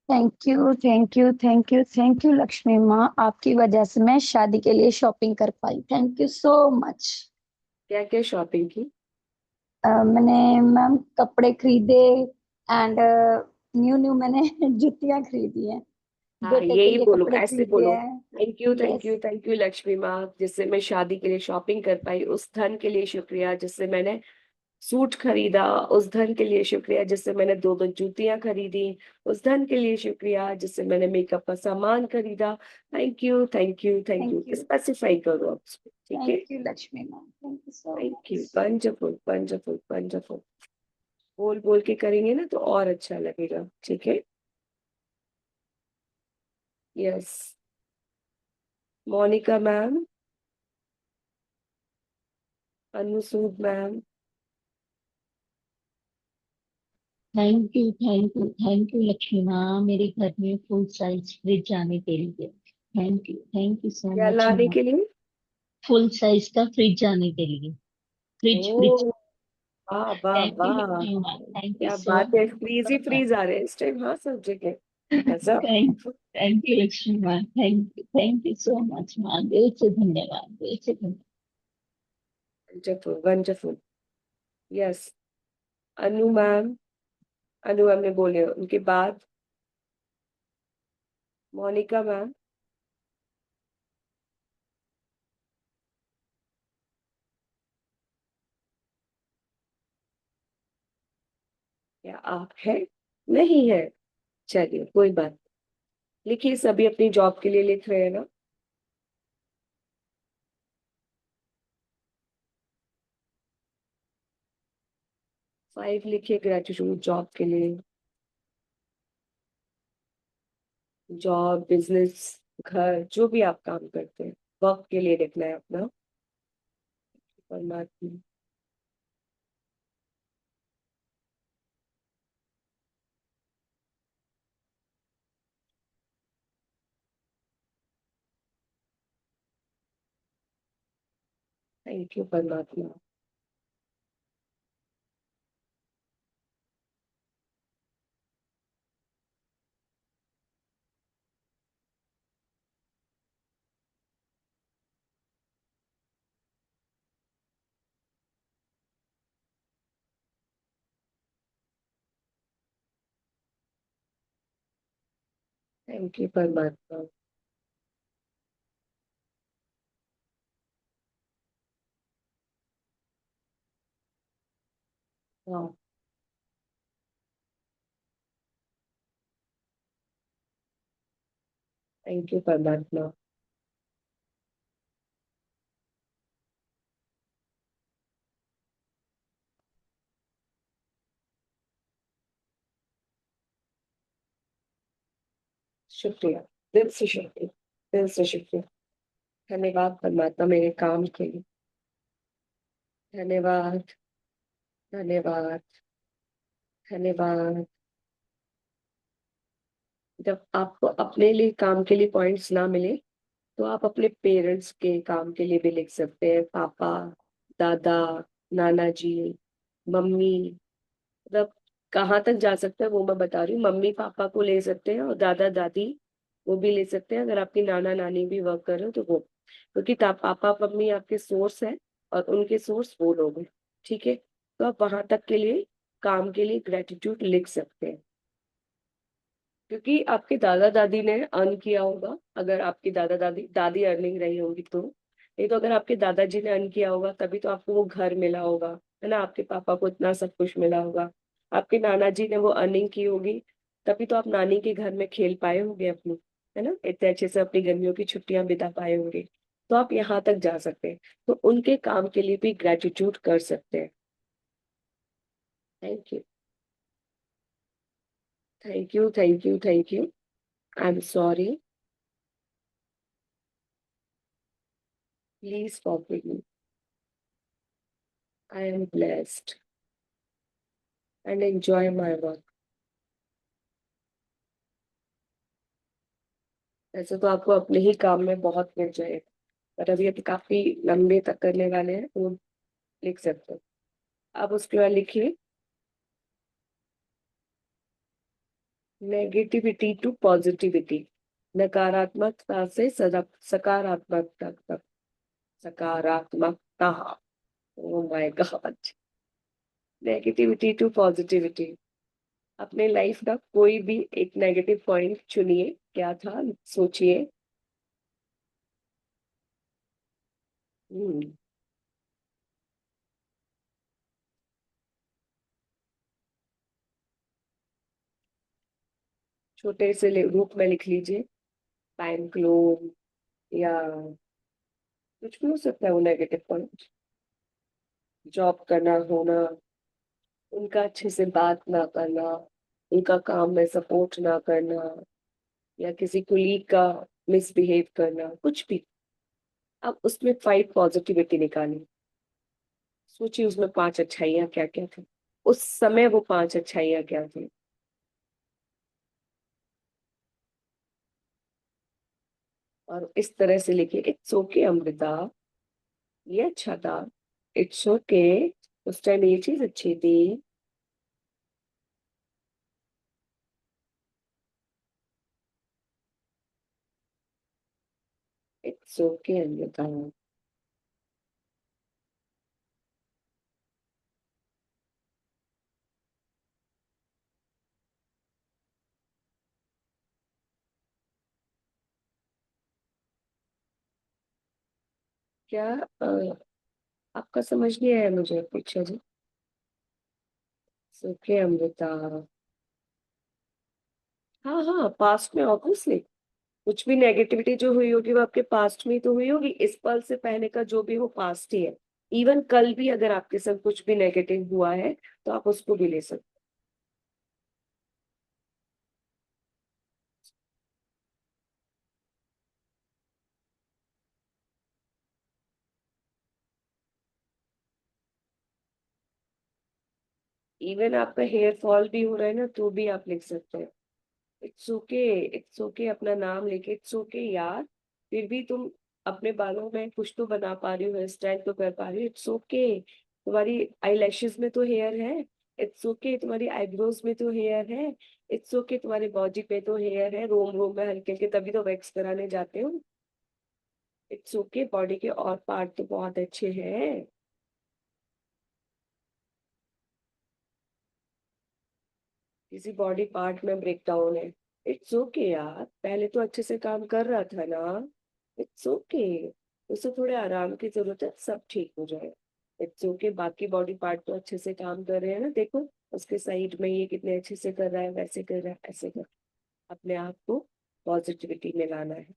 Thank you Lakshmi माँ, आपकी वजह से मैं शादी के लिए शॉपिंग कर पाई। Thank you so much. क्या क्या शॉपिंग की? मैंने मैम कपड़े खरीदे, एंड न्यू न्यू मैंने जुतियां खरीदी हैं, हाँ, बेटे के यही लिए बोलो, कपड़े ऐसे खरीदे बोलो। हैं। यस। थैंक यू लक्ष्मी माँ, जिससे मैं शादी के लिए शॉपिंग कर पाई, उस धन के लिए शुक्रिया। जिससे मैंने सूट खरीदा, उस धन के लिए शुक्रिया। जिससे मैंने दो दो जूतियां खरीदी, उस धन के लिए शुक्रिया। जिससे मैंने मेकअप का सामान खरीदा। Thank you. Thank you. Specify करो आप उसको, ठीक है। Thank you Lakshmi ma'am, thank you so thank you, much. Wonderful wonderful wonderful. बोल बोल के करेंगे ना तो और अच्छा लगेगा, ठीक है। यस। मोनिका मैम, अनुसूद मैम, थैंक यू लक्ष्मी माँ, मेरे घर में फुल साइज फ्रिज आने के लिए। थैंक यू सो क्या मच लाने माँ। के लिए? फुल साइज का फ्रिज आने के लिए। फ्रिज। ओ, वाह वाह थैंक यू वाह, लक्ष्मी माँ, थैंक यू क्या सो बात है, फ्रीज ही मच। फ्रीज आ रहे हैं इस टाइम, हाँ सब जगह। गजब। थैंक यू लक्ष्मी माँ, थैंक यू सो मच माँ, दिल से धन्यवाद, दिल से धन्यवाद। Wonderful wonderful. यस, अनु मैम, अनु मैम ने बोले उनके बाद मोनिका मैम। क्या आप है? नहीं है? चलिए कोई बात। लिखिए, सभी अपनी जॉब के लिए लिख रहे हैं ना। 5 लिखिए ग्रेटिट्यूड जॉब के लिए। जॉब, बिजनेस, घर, जो भी आप काम करते हैं, वर्क के लिए लिखना है अपना। परमात्मा। थैंक यू परमात्मा। थैंक यू परमात्मा। हाँ, थैंक यू परमात्मा। शुक्रिया, दिल से शुक्रिया, दिल से शुक्रिया। धन्यवाद परमात्मा मेरे काम के लिए। धन्यवाद, धन्यवाद, धन्यवाद। जब आपको अपने लिए काम के लिए पॉइंट्स ना मिले, तो आप अपने पेरेंट्स के काम के लिए भी लिख सकते हैं। पापा, दादा, नाना जी, मम्मी, मतलब कहाँ तक जा सकता है वो मैं बता रही हूँ। मम्मी पापा को ले सकते हैं और दादा दादी वो भी ले सकते हैं, अगर आपकी नाना नानी भी वर्क कर रहे हो तो वो, क्योंकि पापा मम्मी आपके सोर्स है और उनके सोर्स वो लोग हैं। ठीक है, तो आप वहां तक के लिए काम के लिए ग्रेटिट्यूड लिख सकते हैं, क्योंकि आपके दादा दादी ने अर्न किया होगा, अगर आपकी दादा दादी दादी अर्निंग रही होगी तो। नहीं तो अगर आपके दादाजी ने अर्न किया होगा तभी तो आपको वो घर मिला होगा, है ना, आपके पापा को इतना सब कुछ मिला होगा। आपके नाना जी ने वो अर्निंग की होगी, तभी तो आप नानी के घर में खेल पाए होंगे अपनी, है ना, इतने अच्छे से अपनी गर्मियों की छुट्टियां बिता पाए होंगे। तो आप यहाँ तक जा सकते हैं, तो उनके काम के लिए भी ग्रेटिट्यूड कर सकते हैं। Thank you, thank you, thank you, thank you. I am sorry, please forgive me. I am blessed and enjoy my work. वैसे तो आपको अपने ही काम में बहुत मिल जाएगा, पर अभी काफी लंबे तक करने वाले हैं, तो लिख सकते हो। अब उसके बाद लिखिए नेगेटिविटी टू पॉजिटिविटी, नकारात्मकता से सकारात्मकता तक, सकारात्मकता। Oh my God. Negativity to positivity. अपने लाइफ का कोई भी एक नेगेटिव पॉइंट चुनिए, क्या था सोचिए। हम्म, छोटे से रूप में लिख लीजिए, टाइम क्लोन, या कुछ भी हो सकता है वो नेगेटिव पॉइंट। जॉब करना होना, उनका अच्छे से बात ना करना, उनका काम में सपोर्ट ना करना, या किसी कुलीग का मिसबिहेव करना, कुछ भी। अब उसमें 5 पॉजिटिविटी निकाली। सोचिए उसमें 5 अच्छाइयाँ क्या क्या थी, उस समय वो 5 अच्छाइयाँ क्या थी। और इस तरह से लिखिए, इट्स ओके अमृता, ये अच्छा था, इट्स ओके, उस टाइम ये चीज अच्छी थी। It's okay Amrita. क्या आपका समझ नहीं आया मुझे, अच्छा जी। It's okay Amrita. हाँ हाँ, पास्ट में ऑब्वियसली कुछ भी नेगेटिविटी जो हुई होगी वो आपके पास्ट में ही तो हुई होगी। इस पल से पहले का जो भी हो पास्ट ही है। इवन कल भी अगर आपके साथ कुछ भी नेगेटिव हुआ है तो आप उसको भी ले सकते हो। इवन आपका हेयर फॉल भी हो रहा है ना तो भी आप लिख सकते हैं, इट्स ओके। इट्स ओके अपना नाम लेके, इट्स ओके यार, फिर भी तुम अपने बालों में कुछ तो बना पा रही हो, हेयर स्टाइल तो कर पा रही हो, इट्स ओके। तुम्हारी आई लैशेज में तो हेयर है, इट्स ओके। तुम्हारी आईब्रोज में तो हेयर है, इट्स ओके। तुम्हारी बॉडी पे तो हेयर है, रोम रोम में हल्के हल्के, तभी तो वैक्स कराने जाते हो। इट्स ओके, बॉडी के और पार्ट तो बहुत अच्छे हैं। किसी बॉडी पार्ट में ब्रेकडाउन है, इट्स ओके यार, पहले तो अच्छे से काम कर रहा था ना, इट्स ओके। उसे थोड़े आराम की जरूरत है, सब ठीक हो जाए। इट्स ओके, बाकी बॉडी पार्ट तो अच्छे से काम कर रहे हैं ना, देखो उसके साइड में ये कितने अच्छे से कर रहा है, वैसे कर रहा है, ऐसे कर। अपने आप को पॉजिटिविटी में लाना है।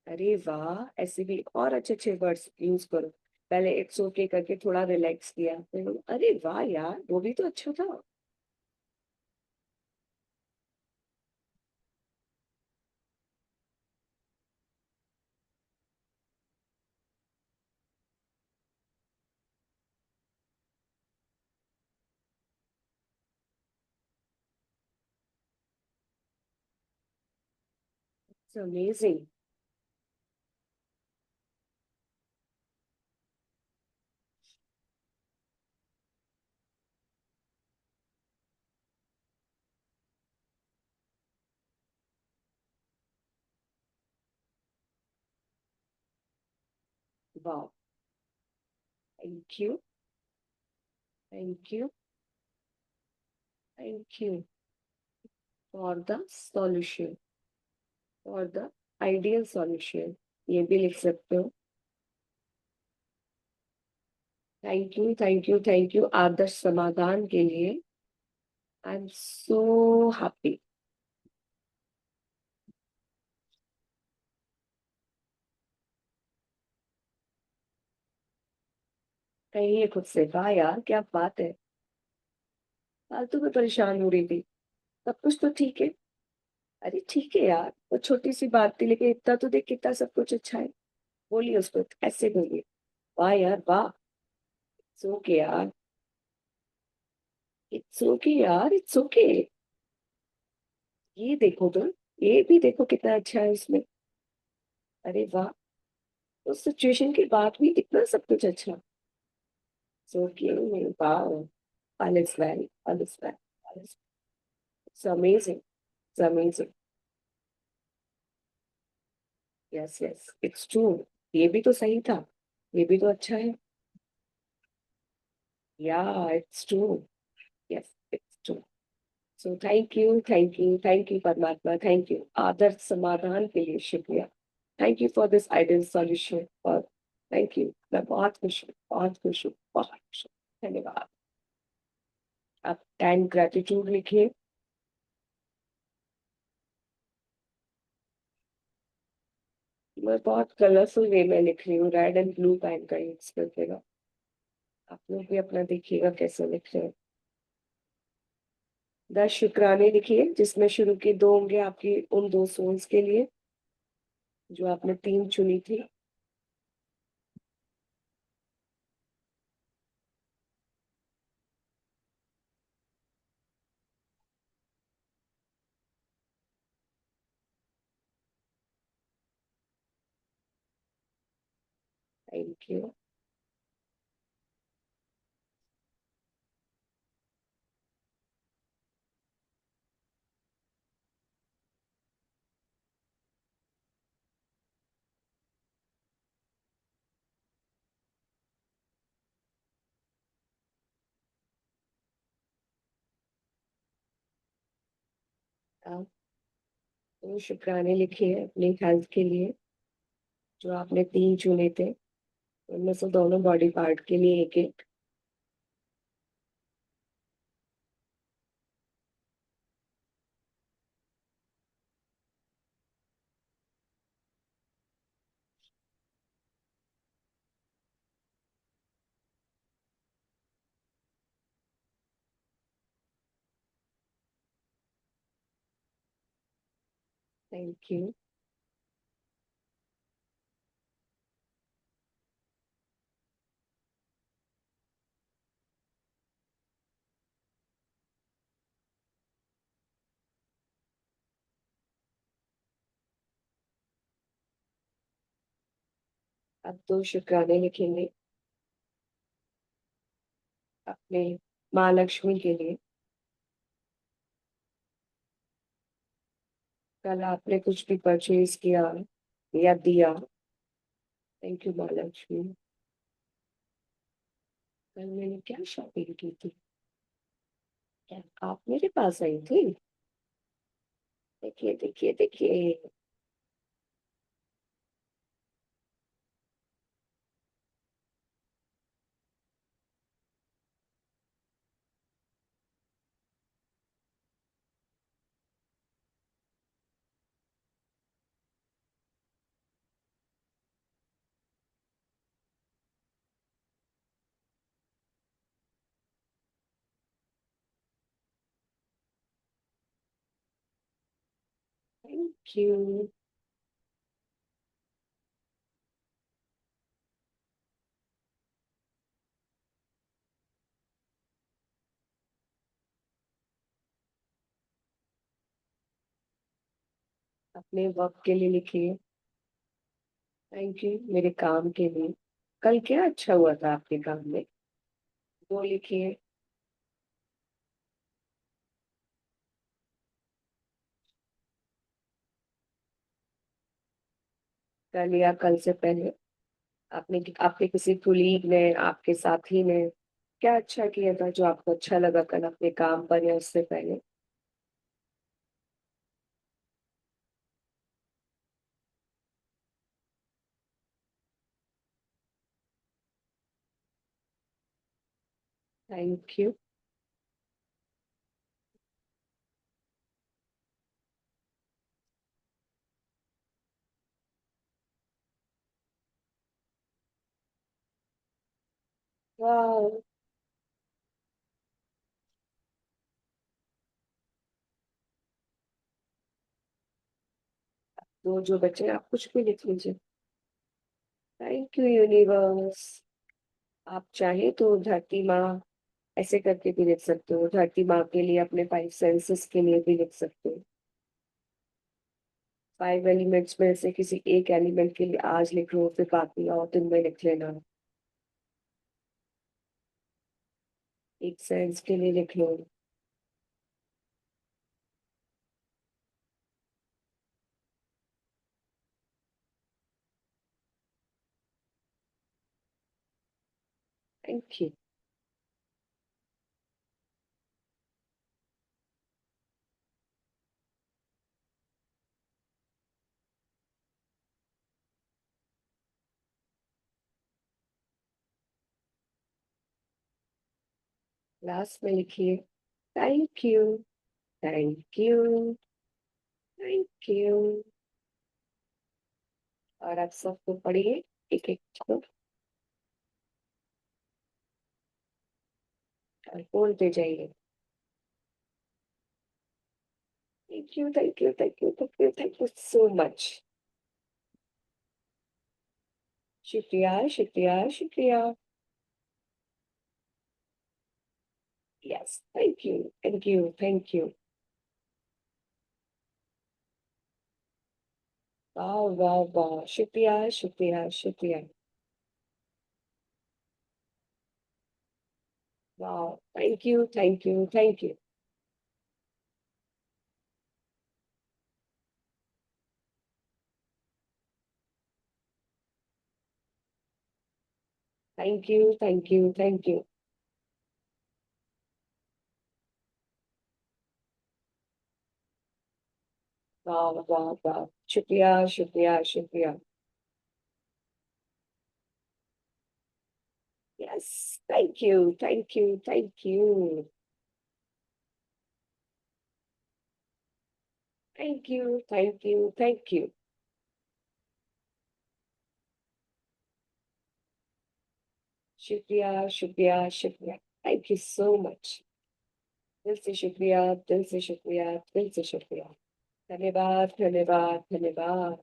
अरे वाह, ऐसे भी और अच्छे अच्छे वर्ड्स यूज करो। पहले इट्स ओके करके थोड़ा रिलैक्स किया, फिर अरे वाह यार, वो भी तो अच्छा था। It's amazing. वाह, thank you, thank you, thank you for the solution, for the ideal solution, ये भी लिख सकते हो। Thank you, thank you, thank you आदर्श समाधान के लिए। I am so happy. कहिए खुद से, वाह यार क्या बात है, फालतू में परेशान हो रही थी, सब कुछ तो ठीक है। अरे ठीक है यार, वो छोटी सी बात थी, लेकिन इतना तो देख कितना सब कुछ अच्छा है। बोलिए उसको, ऐसे बोलिए, वाह यार वाह, इट्स ओके यार, इट्स ओके यार, इट्स ओके। ये देखो तुम, ये भी देखो कितना अच्छा है इसमें। अरे वाह, उस सिचुएशन के बाद भी इतना सब कुछ अच्छा। सो ओके, वाह, all is well, all is well, all is, it's amazing, it's amazing. Yes yes, it's true. ये भी तो सही था, ये भी तो अच्छा है। या it's true, yes it's true. So thank you परमात्मा, थैंक यू आदर्श समाधान के लिए शुक्रिया। Thank you for this ideal solution, और थैंक यू, मैं बहुत खुश हूँ, बहुत खुश हूँ, बहुत खुश हूँ, धन्यवाद। आप 10 ग्रेटिट्यूड लिखिए। मैं बहुत कलरफुल वे में लिख रही हूँ, रेड एंड ब्लू पेन का यूज करके। आप लोग भी अपना देखिएगा कैसे लिख रहे हैं। 10 शुक्राने लिखिए, जिसमें शुरू के 2 होंगे आपकी उन 2 सोल्स के लिए जो आपने 3 चुनी थी। Thank you. आप 2 शुक्राने लिखिए अपनी हेल्थ के लिए जो आपने 3 चुने थे, उनमें से दोनों बॉडी पार्ट के लिए 1-1। Thank you. अब 2 शुक्राने लिखेंगे अपने माँ लक्ष्मी के लिए। कल आपने कुछ भी परचेज किया या दिया, थैंक यू माँ लक्ष्मी। कल मैंने क्या शॉपिंग की थी? क्या आप मेरे पास आई थी? देखिए, देखिए, देखिए। Thank you. अपने वर्क के लिए लिखिए। थैंक यू मेरे काम के लिए। कल क्या अच्छा हुआ था आपके काम में? वो लिखिए। कल या कल से पहले आपने आपके किसी कुलीग ने, आपके साथी ने क्या अच्छा किया था जो आपको अच्छा लगा कल अपने काम पर या उससे पहले? Thank you. वाह। तो जो बचे आप कुछ भी लिख लीजिए। Thank you universe. आप चाहे तो धरती माँ ऐसे करके भी लिख सकते हो, धरती माँ के लिए अपने 5 सेंसेस के लिए भी लिख सकते हो। 5 एलिमेंट्स में से किसी एक एलिमेंट के लिए आज लिख लो, फिर बाकी और दिन में लिख लेना। एक सेंस के लिए लिख लो। Thank you. लास्ट में लिखिए thank you, thank you, thank you. और आप सबको पढ़िए एक एक को और बोलते जाइए। Thank you, thank you, thank you, thank you, thank you so much. शुक्रिया, शुक्रिया, शुक्रिया। Yes, thank you, thank you, thank you. वाह वाह वाह, शुक्रिया, शुक्रिया, शुक्रिया। वाह, thank you, thank you, thank you. Thank you, thank you, thank you. वाह वाह वाह, शुक्रिया, शुक्रिया, शुक्रिया। Yes, thank you, thank you, thank you, thank you, thank you, thank you. शुक्रिया, शुक्रिया, शुक्रिया। Thank you so much. दिल से शुक्रिया, दिल से शुक्रिया, दिल से शुक्रिया। धन्यवाद, धन्यवाद, धन्यवाद।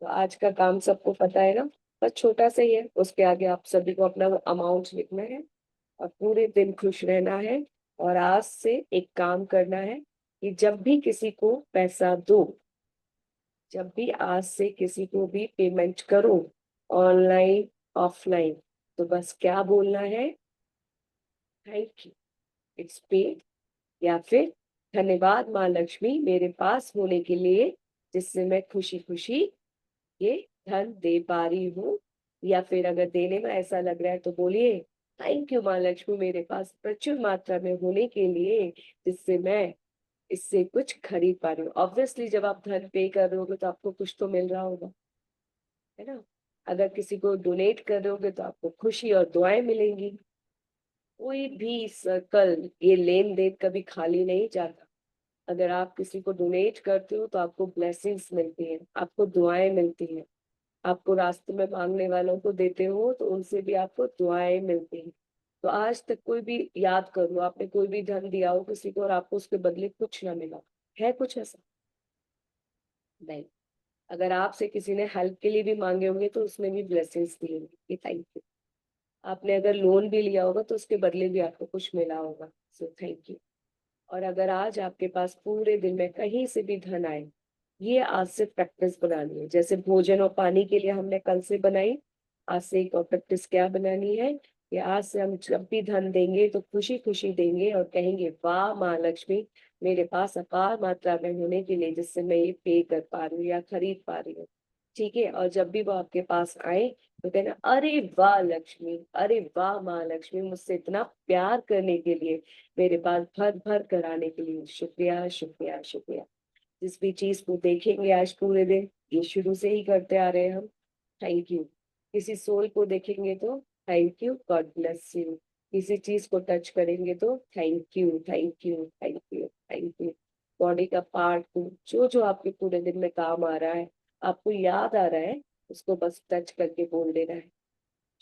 तो आज का काम सबको पता है ना, बस छोटा सा ही है, उसके आगे आप सभी को अपना अमाउंट लिखना है और पूरे दिन खुश रहना है। और आज से एक काम करना है कि जब भी किसी को पैसा दो, जब भी आज से किसी को भी पेमेंट करो, ऑनलाइन ऑफलाइन, तो बस क्या बोलना है, थैंक यू, इट्स पेड, या फिर धन्यवाद माँ लक्ष्मी मेरे पास होने के लिए, जिससे मैं खुशी खुशी ये धन दे पा रही हूँ। या फिर अगर देने में ऐसा लग रहा है तो बोलिए थैंक यू माँ लक्ष्मी मेरे पास प्रचुर मात्रा में होने के लिए, जिससे मैं इससे कुछ खरीद पा रही हूँ। ऑब्वियसली जब आप धन पे कर रहे होगे तो आपको कुछ तो मिल रहा होगा, है ना। अगर किसी को डोनेट कर रहे होगे तो आपको खुशी और दुआएं मिलेंगी। कोई भी सर्कल, ये लेन देन कभी खाली नहीं जाता। अगर आप किसी को डोनेट करते हो तो आपको ब्लेसिंग्स मिलती हैं, आपको दुआएं मिलती हैं। आपको रास्ते में मांगने वालों को देते हो तो उनसे भी आपको दुआएं मिलती हैं। तो आज तक कोई भी याद कर लो, आपने कोई भी धन दिया हो किसी को और आपको उसके बदले कुछ ना मिला, है कुछ ऐसा? नहीं। अगर आपसे किसी ने हेल्प के लिए भी मांगे होंगे तो उसमें भी ब्लेसिंग्स दी होंगी कि थैंक यू। आपने अगर लोन भी लिया होगा तो उसके बदले भी आपको कुछ मिला होगा, सो थैंक यू। और अगर आज आपके पास पूरे दिन में कहीं से भी धन आए, ये आज से प्रैक्टिस बनानी है। जैसे भोजन और पानी के लिए हमने कल से बनाई, आज से एक और प्रैक्टिस क्या बनानी है कि आज से हम जब भी धन देंगे तो खुशी खुशी देंगे और कहेंगे वाह माँ लक्ष्मी मेरे पास अपार मात्रा में होने के लिए, जिससे मैं ये पे कर पा रही हूँ या खरीद पा रही हूँ। ठीक है, और जब भी वो आपके पास आए तो कहना अरे वाह लक्ष्मी, अरे वाह माँ लक्ष्मी, मुझसे इतना प्यार करने के लिए, मेरे पास भर भर कर आने के लिए शुक्रिया, शुक्रिया, शुक्रिया। जिस भी चीज को देखेंगे आज पूरे दिन, ये शुरू से ही करते आ रहे हैं हम, थैंक यू। किसी सोल को देखेंगे तो thank you, God bless you. किसी चीज को टच करेंगे तो thank you, thank you, thank you, thank you. Body का पार्ट को जो जो आपके पूरे दिन में काम आ रहा है, आपको याद आ रहा है, उसको बस टच करके बोल देना है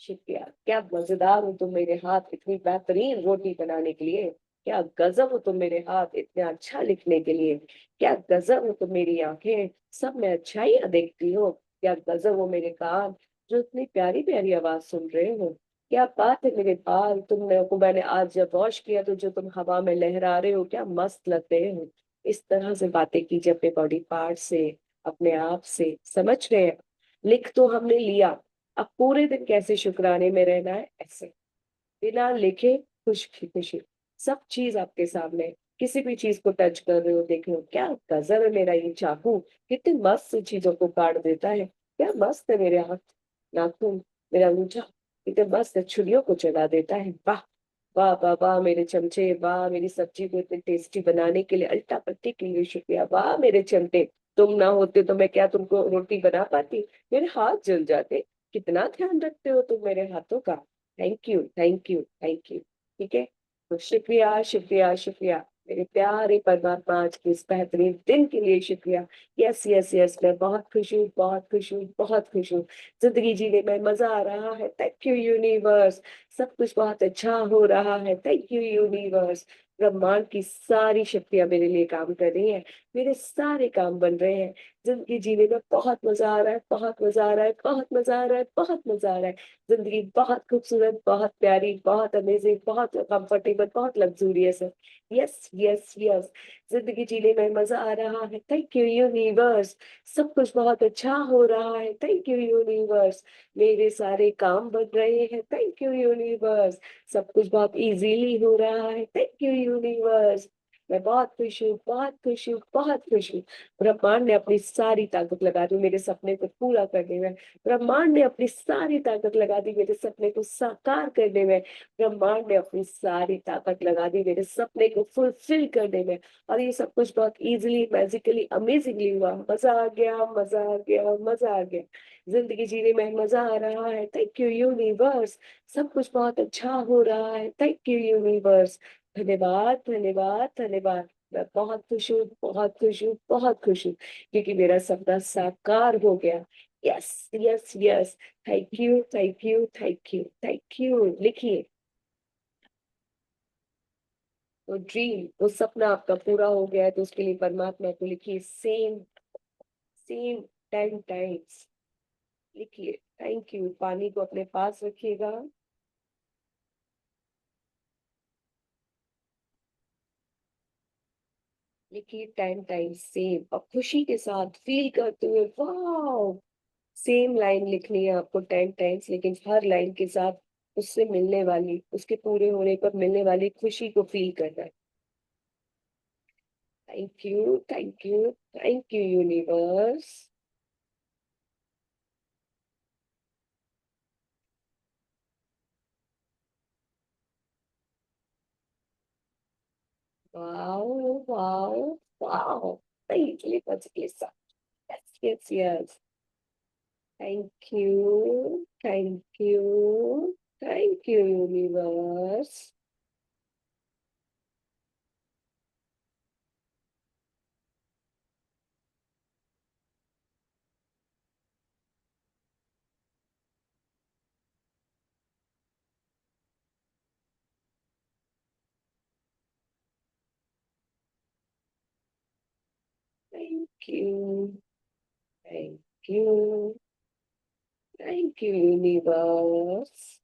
शुक्रिया। क्या मजेदार हो तुम मेरे हाथ इतनी बेहतरीन रोटी बनाने के लिए, क्या गजब हो तुम मेरे हाथ इतना अच्छा लिखने के लिए, क्या गजब हो तुम मेरी आंखें सब में अच्छाइयां देखती हो, क्या गजब हो मेरे कान जो इतनी प्यारी प्यारी आवाज सुन रहे हो, क्या बात है मेरे बाल तुमने को मैंने आज जब वॉश किया तो जो तुम हवा में लहरा रहे हो क्या मस्त लग रहे हो। इस तरह से बातें कीजिए अपने बॉडी पार्ट से, अपने आप से, समझ रहे हैं। लिख तो हमने लिया, अब पूरे दिन कैसे शुक्राने में रहना है, ऐसे बिना लिखे खुशी खुशी सब चीज आपके सामने है। किसी भी चीज को टच कर रहे हो, देख रहे हो क्या गजब है मेरा ये चाकू, कितनी मस्त सी चीजों को काट देता है, क्या मस्त है मेरे हाथ, नाखून, मेरा अंगूठा कितने मस्त है छुरियों को चला देता है, वाह वाह वाह वाह मेरे चमचे, वाह मेरी सब्जी को इतनी टेस्टी बनाने के लिए, अल्टा पट्टी के लिए शुक्रिया, वाह मेरे चमटे, तुम ना होते तो मैं क्या तुमको रोटी बना पाती, मेरे हाथ जल जाते, कितना ध्यान रखते हो तुम मेरे हाथों का, thank you, thank you, thank you. ठीक है, तो शुक्रिया, शुक्रिया, शुक्रिया। मेरे प्यारे परमात्मा, आज के इस बेहतरीन दिन के लिए शुक्रिया। यस यस यस, मैं बहुत खुश हूँ, बहुत खुश हूँ, बहुत खुश हूँ। जिंदगी जीने में मजा आ रहा है, थैंक यू यूनिवर्स। सब कुछ बहुत अच्छा हो रहा है, थैंक यू यूनिवर्स। ब्रह्मांड की सारी शक्तियां मेरे लिए काम कर रही हैं, मेरे सारे काम बन रहे हैं। जिंदगी जीने में बहुत मजा आ रहा है, बहुत मजा आ रहा है, बहुत मजा आ रहा है, बहुत मजा आ रहा है। जिंदगी बहुत खूबसूरत, बहुत प्यारी, बहुत अमेजिंग, बहुत कंफर्टेबल, बहुत लग्जूरियस है। यस यस यस, जिंदगी जीने में मजा आ रहा है, थैंक यू यूनिवर्स। सब कुछ बहुत अच्छा हो रहा है, थैंक यू यूनिवर्स। मेरे सारे काम बन रहे हैं, थैंक यू यूनिवर्स। सब कुछ बहुत इजीली हो रहा है, थैंक यू यूनिवर्स। मैं बहुत खुश हूँ, बहुत खुश हूँ, बहुत खुश हूँ। ब्रह्मांड ने अपनी सारी ताकत लगा दी मेरे सपने को पूरा करने में। ब्रह्मांड ने अपनी सारी ताकत लगा दी मेरे सपने को साकार करने में। ब्रह्मांड ने अपनी सारी ताकत लगा दी मेरे सपने को फुलफिल करने में। और ये सब कुछ बहुत इजीली, मैजिकली, अमेजिंगली हुआ। मजा आ गया, मजा आ गया, मजा आ गया। जिंदगी जीने में मजा आ रहा है, थैंक यू यूनिवर्स। सब कुछ बहुत अच्छा हो रहा है, थैंक यू यूनिवर्स। धन्यवाद धन्यवाद धन्यवाद। मैं बहुत खुश हूँ, बहुत खुश हूँ, बहुत खुश हूँ, क्योंकि मेरा सपना साकार हो गया। Yes yes yes, thank you thank you thank you thank you. लिखिए, वो ड्रीम, वो सपना आपका पूरा हो गया है, तो उसके लिए परमात्मा को लिखिए सेम सेम 10 टाइम्स। लिखिए थैंक यू। पानी को अपने पास रखिएगा। लिखिए 10 टाइम्स सेम, और खुशी के साथ फील करते हुए, वाह। सेम लाइन लिखनी है आपको 10 टाइम्स, लेकिन हर लाइन के साथ उससे मिलने वाली, उसके पूरे होने पर मिलने वाली खुशी को फील करना है। Thank you thank you thank you universe. Wow, wow, wow. Thank you, Lisa. Yes, yes, yes. Thank you, thank you, thank you, universe. Thank you, thank you, thank you, universe.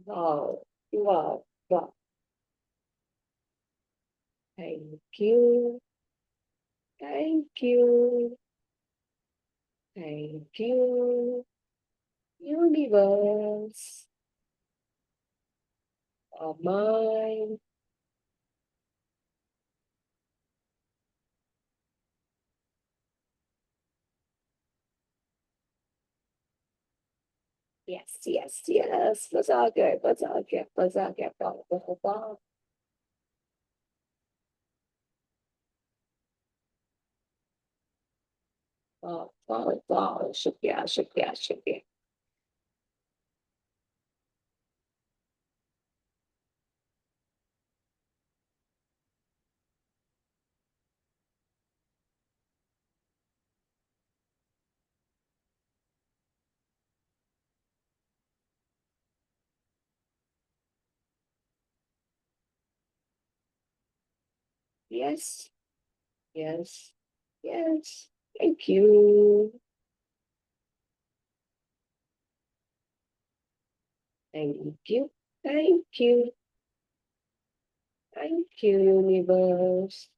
Wow, wow, wow. Thank you, thank you, thank you, universe. Of mine. Yes, yes, yes. मजा आ गया, मजा आ गया, मजा आ गया। वाह वाह वाह। वाह वाह वाह, शुक्रिया शुक्रिया शुक्रिया। Yes, yes, yes. Thank you. Thank you. Thank you. Thank you, universe.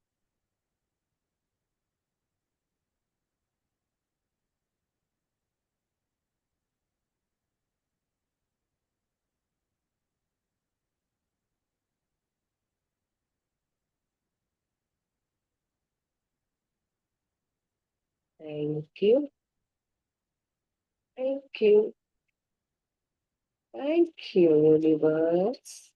Thank you. Thank you. Thank you, universe.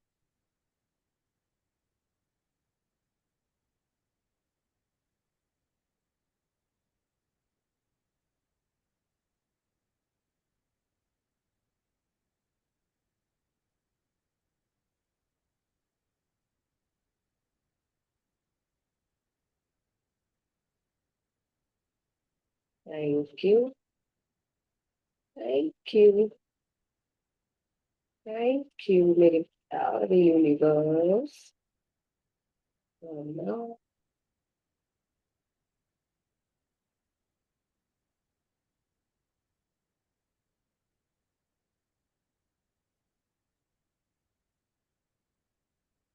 Thank you, thank you, thank you मेरे प्यारे universe.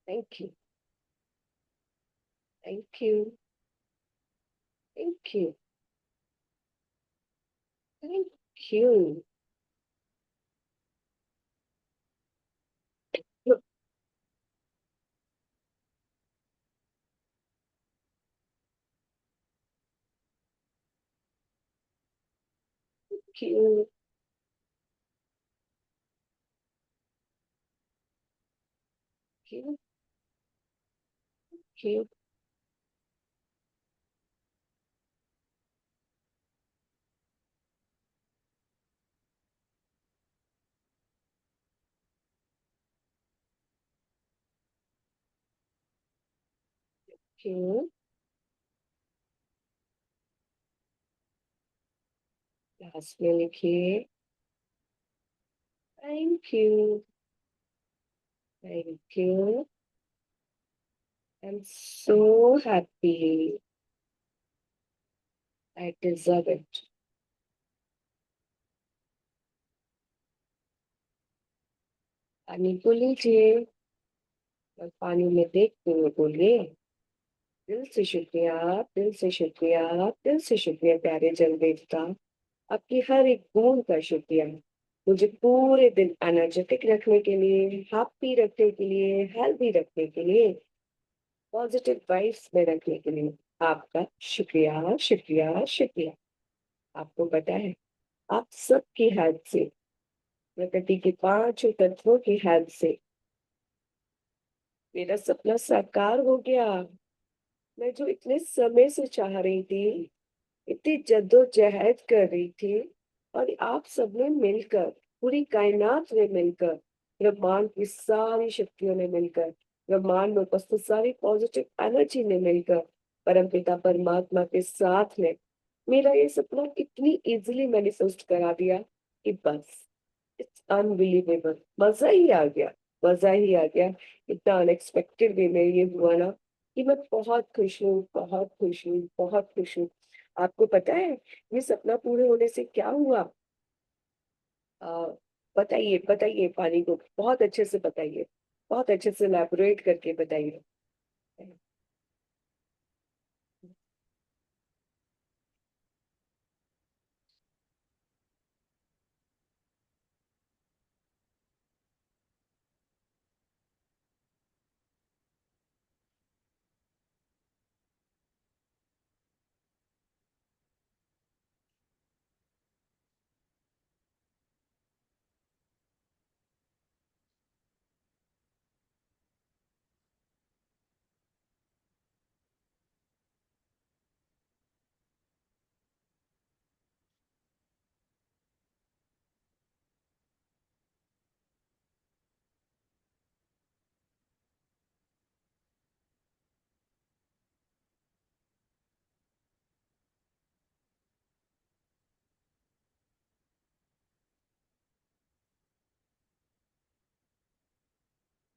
Thank you, thank you, thank you, thank you, thank you, thank you, क्यों? लास्ट में लिखिए thank you, thank you, I am so happy, I deserve it. पानी को लीजिए और पानी में देखते हुए बोलिए, दिल से शुक्रिया, दिल से शुक्रिया, दिल से शुक्रिया प्यारे जल देवता, आपकी हर एक बूंद का शुक्रिया, मुझे पूरे दिन एनर्जेटिक रखने के लिए, हैप्पी रखने के लिए, हेल्दी रखने के लिए, पॉजिटिव वाइब्स में रखने के लिए आपका शुक्रिया, शुक्रिया, शुक्रिया। आपको पता है, आप सबकी हेल्प से, प्रकृति के पांचों तत्वों की हेल्प से मेरा सपना साकार हो गया। मैं जो इतने समय से चाह रही थी, इतनी जद्दोजहद कर रही थी, और आप सबने मिलकर, पूरी कायनात ने मिलकर, ब्रह्मांड की सारी शक्तियों ने मिलकर, ब्रह्मांड में उपस्थित सारी पॉजिटिव एनर्जी ने मिलकर, परमपिता परमात्मा के साथ में मेरा ये सपना इतनी इजीली मैनिफेस्ट करा दिया कि बस इट्स अनबिलीवेबल, मजा ही आ गया, मजा ही आ गया। इतना अनएक्सपेक्टेड वे में ये हुआ ना कि मैं बहुत खुश हूँ, बहुत खुश हूँ, बहुत खुश हूँ। आपको पता है ये सपना पूरे होने से क्या हुआ? आ, बताइए बताइए, पानी को बहुत अच्छे से बताइए, बहुत अच्छे से एलैबोरेट करके बताइए।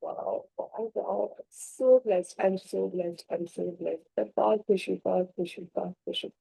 Wow, wow, wow. So blessed. I'm so blessed. I'm so blessed. मैं बहुत खुश हूँ, बहुत खुश हूँ, बहुत खुश हूँ।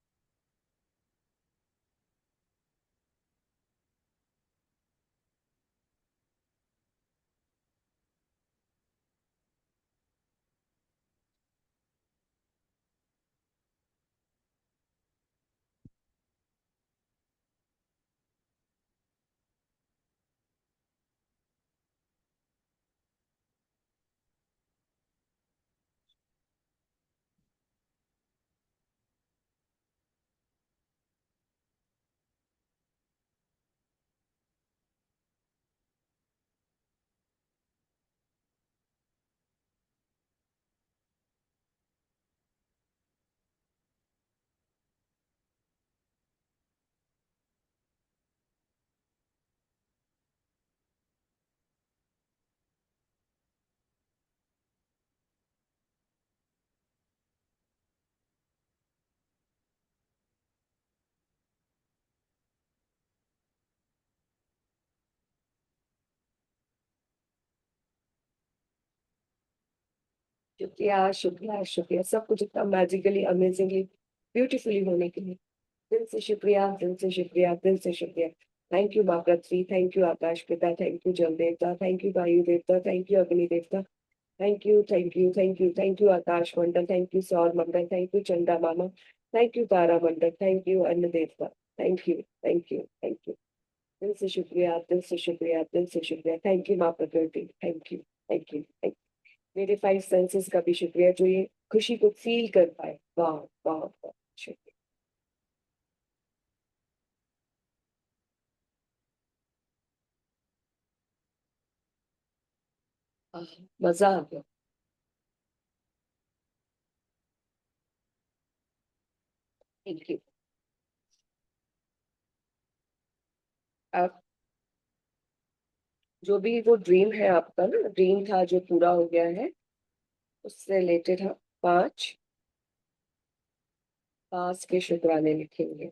शुक्रिया, शुक्रिया, शुक्रिया सब कुछ इतना मैजिकली, अमेजिंगली, ब्यूटीफुली होने के लिए। दिल से शुक्रिया, दिल से शुक्रिया, दिल से शुक्रिया। थैंक यू माँ पृथ्वी, थैंक यू आकाश पिता, थैंक यू जल देवता, थैंक यू वायु देवता, थैंक यू अग्नि देवता, thank you, thank you, thank you, thank you आकाश मंडल, थैंक यू सौर मंडल, थैंक यू चंदा मामा, थैंक यू तारा मंडल, थैंक यू अन्न देवता, thank you, thank you, thank you. दिल से शुक्रिया, दिल से शुक्रिया, दिल से शुक्रिया। थैंक यू माँ प्रकृति, thank you, thank you, thank you. मेरे 5 सेंसेस का भी शुक्रिया जो ये खुशी को फील कर पाए। वाह, वाह, वाह! शुक्रिया। आह, मज़ा आ गया। Thank you. अब जो भी वो ड्रीम है आपका ना, ड्रीम था जो पूरा हो गया है, उससे रिलेटेड हम 5 पास के शुक्राने लिखेंगे।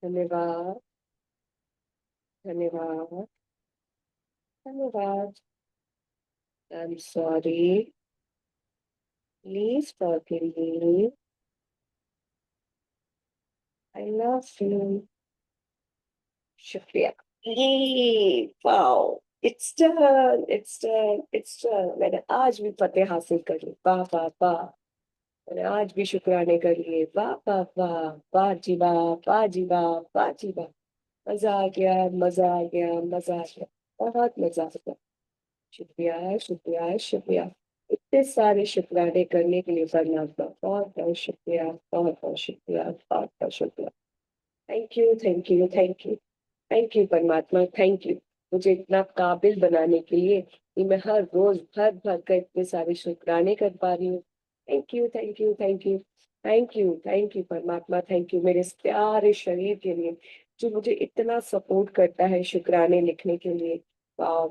धन्यवाद, धन्यवाद, धन्यवाद। आई am sorry, please forgive me. I love you. शुक्रिया। ये wow! It's done, it's done, it's done. मैंने आज भी फ़तेह हासिल कर ली। वाह, वाह, वाह! मैंने आज भी शुक्राने कर लिए। वाह, वाह, वाह! वाह जी वाह! वाह जी वाह! वाह जी वाह! मज़ा आ गया, मज़ा आ गया, मज़ा आ गया। बहुत मज़ा आ गया। शुक्रिया, शुक्रिया, शुक्रिया। इतने सारे शुक्राने करने के लिए परमात्मा, बहुत-बहुत शुक्रिया, बहुत-बहुत शुक्रिया, बहुत-बहुत शुक्रिया। Thank you, thank you, thank you. Thank you परमात्मा, थैंक यू। मुझे इतना काबिल बनाने के लिए कि मैं हर रोज़ भर-भर कर इतने सारे शुक्राने कर पा रही हूँ। Thank you, thank you, thank you. Thank you परमात्मा, थैंक यू मेरे इस प्यारे शरीर के लिए, जो मुझे इतना सपोर्ट करता है शुक्राने लिखने के लिए।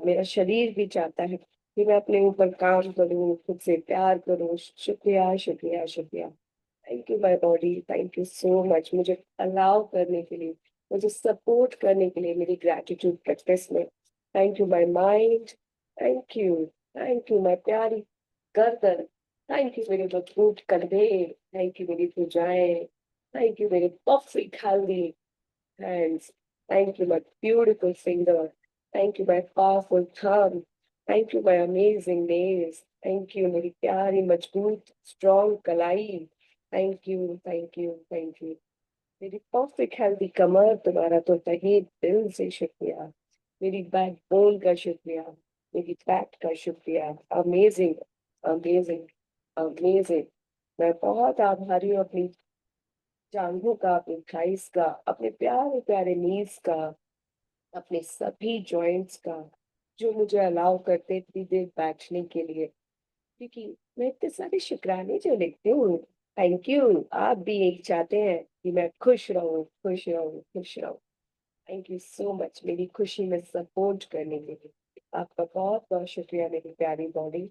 मेरा शरीर भी चाहता है कि मैं अपने ऊपर काम करूँ, खुद से प्यार करूँ। शुक्रिया, शुक्रिया, शुक्रिया। Thank you my body, thank you so much मुझे अलाउ करने के लिए, मुझे सपोर्ट करने के लिए मेरी ग्रैटिट्यूड प्रैक्टिस में। Thank you my mind, thank you my प्यारी गर्दन, थैंक यू मेरे मजबूत कंधे, थैंक यू मेरी भुजाएं, थैंक यू मेरे perfect healthy hands. Thank you, my beautiful finger. Thank you, my powerful thumb. Thank you, my amazing nails. Thank you, मेरी प्यारी मजबूत strong कलाई. Thank you, thank you, thank you. मेरी परफेक्ट हेल्दी कमर, तुम्हारा तो तहे दिल से शुक्रिया। मेरी बैकबोन का शुक्रिया, मेरी बैक का शुक्रिया। Amazing, amazing, amazing. मैं बहुत आभारी हूँ अपनी जांघों का, अपने थाइस का, अपने प्यारे प्यारे नीज का, अपने सभी जॉइंट्स का, जो मुझे अलाउ करते इतनी देर बैठने के लिए, क्योंकि मैं इतने सारे शुक्राने जो लिखती हूँ। Thank you. आप भी एक चाहते हैं कि मैं खुश रहूं, खुश रहूं, खुश रहूं। थैंक यू सो मच मेरी खुशी में सपोर्ट करने के लिए। आपका बहुत बहुत शुक्रिया मेरी प्यारी बॉडी।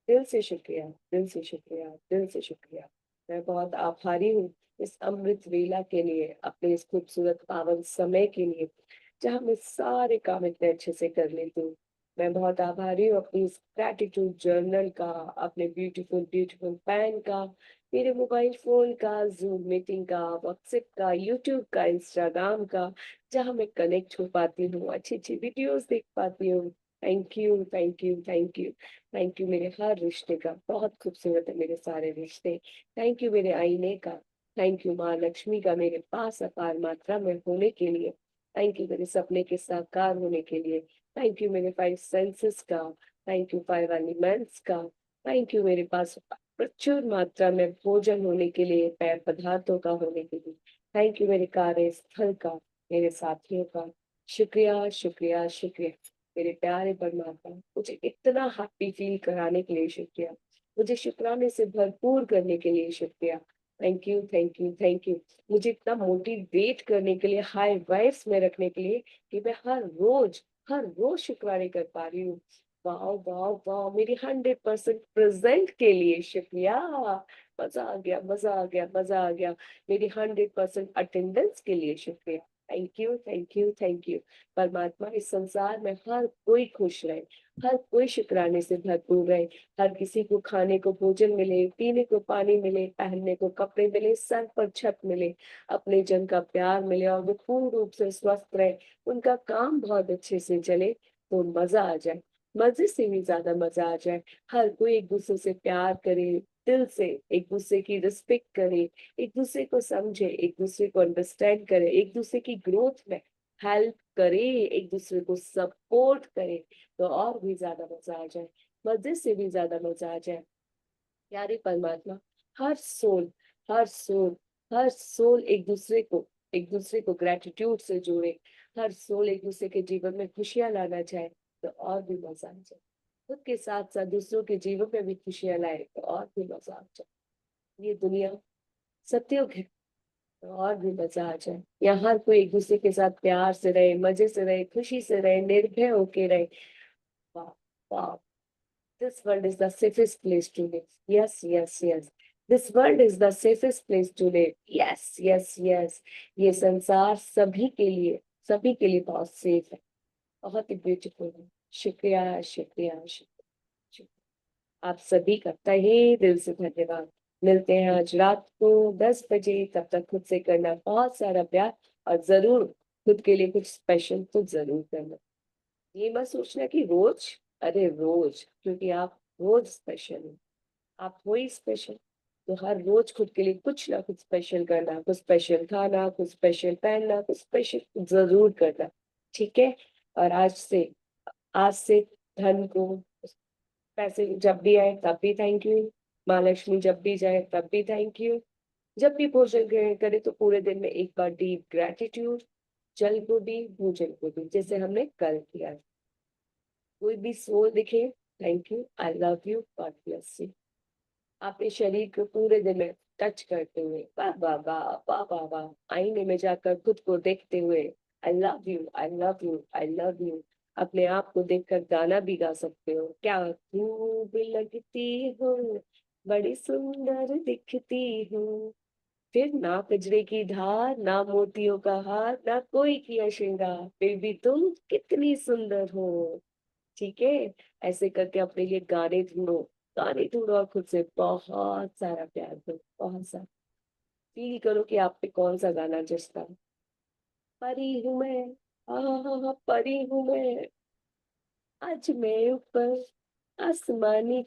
दिल से शुक्रिया, दिल से शुक्रिया, दिल से शुक्रिया। मैं बहुत आभारी हूँ इस अमृत वेला के लिए, अपने इस खूबसूरत पावन समय के लिए, जहाँ मैं सारे काम इतने अच्छे से कर लेती हूँ। मैं बहुत आभारी हूँ अपनी इस ग्रैटिट्यूड जर्नल का, अपने ब्यूटीफुल ब्यूटीफुल पैन का, मेरे मोबाइल फोन का, जूम मीटिंग का, व्हाट्सएप का, यूट्यूब का, इंस्टाग्राम का, जहाँ मैं कनेक्ट हो पाती हूँ, अच्छी अच्छी वीडियोस देख पाती हूँ। Thank you, thank you, thank you. Thank you मेरे हर रिश्ते का, बहुत खूबसूरत है मेरे सारे रिश्ते। थैंक यू मेरे आईने का। थैंक यू माँ लक्ष्मी का मेरे पास अपार मात्रा में होने के लिए। थैंक यू मेरे सपने के साकार होने के लिए। थैंक यू मेरे 5 सेंसेस का। थैंक यू 5 एलिमेंट्स का। थैंक यू मेरे पास प्रचुर मात्रा में भोजन होने के लिए, पेय पदार्थों का होने के लिए। थैंक यू मेरे कार्यस्थल का, मेरे साथियों का। शुक्रिया, शुक्रिया, शुक्रिया। मेरे प्यारे परमात्मा, मुझे इतना हैप्पी फील कराने के लिए शुक्रिया। मुझे शुक्राने से भरपूर करने के लिए शुक्रिया। Thank you, thank you, thank you. मुझे इतना मोटिवेट करने के लिए, हाई वाइब्स में रखने के लिए, कि मैं हर रोज शुक्राने कर पा रही हूँ। वाह वाह वाह, मेरी 100% प्रेजेंट के लिए शुक्रिया। मजा आ गया, मजा आ गया, मजा आ गया। मेरी 100% अटेंडेंस के लिए शुक्रिया। Thank you, thank you, thank you. परमात्मा इस संसार में हर कोई खुश रहे, हर कोई शुक्राने से भरपूर रहे, हर किसी को खाने को भोजन मिले, पीने को पानी मिले, पहनने को कपड़े मिले, सर पर छत मिले, अपने जन का प्यार मिले, और वो पूर्ण रूप से स्वस्थ रहे, उनका काम बहुत अच्छे से चले, तो मजा आ जाए। मजे से भी ज्यादा मजा आ जाए। हर कोई एक दूसरे से प्यार करे, दिल से एक दूसरे की रिस्पेक्ट करे, एक दूसरे को समझे, एक दूसरे को अंडरस्टैंड करे, एक दूसरे की ग्रोथ में हेल्प करे, एक दूसरे को सपोर्ट करे, तो और भी ज्यादा मजा आ जाए, मजे से भी ज्यादा मजा आ जाए। प्यारे परमात्मा, हर सोल, हर सोल, हर सोल एक दूसरे को ग्रेटिट्यूड से जोड़े, हर सोल एक दूसरे के जीवन में खुशियां लाना चाहे, तो और भी मजा आ जाए। खुद के साथ साथ दूसरों के जीवन में भी खुशियां लाए, तो और भी मजा आ जाए। ये दुनिया सत्युग है, तो और भी मजा आ जाए। यहाँ हर कोई एक दूसरे के साथ प्यार से रहे, मजे से रहे, खुशी से रहे, निर्भय होके रहे। वाह वाह। This world is the safest place to live. Yes, yes, yes. This world is the safest place to live. Yes, yes, yes. ये संसार सभी के लिए बहुत सेफ है, बहुत ही ब्यूटीफुल है। शुक्रिया, शुक्रिया, शुक्रिया, शुक्रिया। आप सभी का तहे दिल से धन्यवाद। मिलते हैं आज रात को 10 बजे। तब तक खुद से करना बहुत सारा प्यार, और जरूर खुद के लिए कुछ स्पेशल तो जरूर करना। ये मत सोचना कि रोज, अरे रोज, क्योंकि आप रोज स्पेशल हो, आप हो ही स्पेशल। तो हर रोज खुद के लिए कुछ ना कुछ स्पेशल करना, कुछ स्पेशल खाना, कुछ स्पेशल पहनना, कुछ स्पेशल जरूर करना। ठीक है। और आज से धन को, पैसे जब भी आए तब भी थैंक यू, माँ लक्ष्मी जब भी जाए तब भी थैंक यू, जब भी भोजन ग्रहण करे तो पूरे दिन में एक बार डीप ग्रेटिट्यूड, जल को भी भोजन को भी, जैसे हमने कल किया। कोई भी सोल दिखे, thank you, I love you, God bless you. अपने शरीर को पूरे दिन में टच करते हुए, वाह वाह वाह, वाह वाह वाह, आईने में जाकर खुद को देखते हुए, आई love you, I love you, I love you. अपने आप को देखकर गाना भी गा सकते हो, क्या खूब लगती हो, बड़ी सुंदर दिखती हो, फिर ना कजरे की धार, ना मोतियों का हार, ना कोई किया श्रृंगार, फिर भी तुम कितनी सुंदर हो। ठीक है। ऐसे करके अपने लिए गाने ढूंढो और खुद से बहुत सारा प्यार दो, बहुत सारा। फील करो कि आप पे कौन सा गाना जचता है। परी हूं मैं, हाँ परी हूं मैं, आज मैं ऊपर आसमानी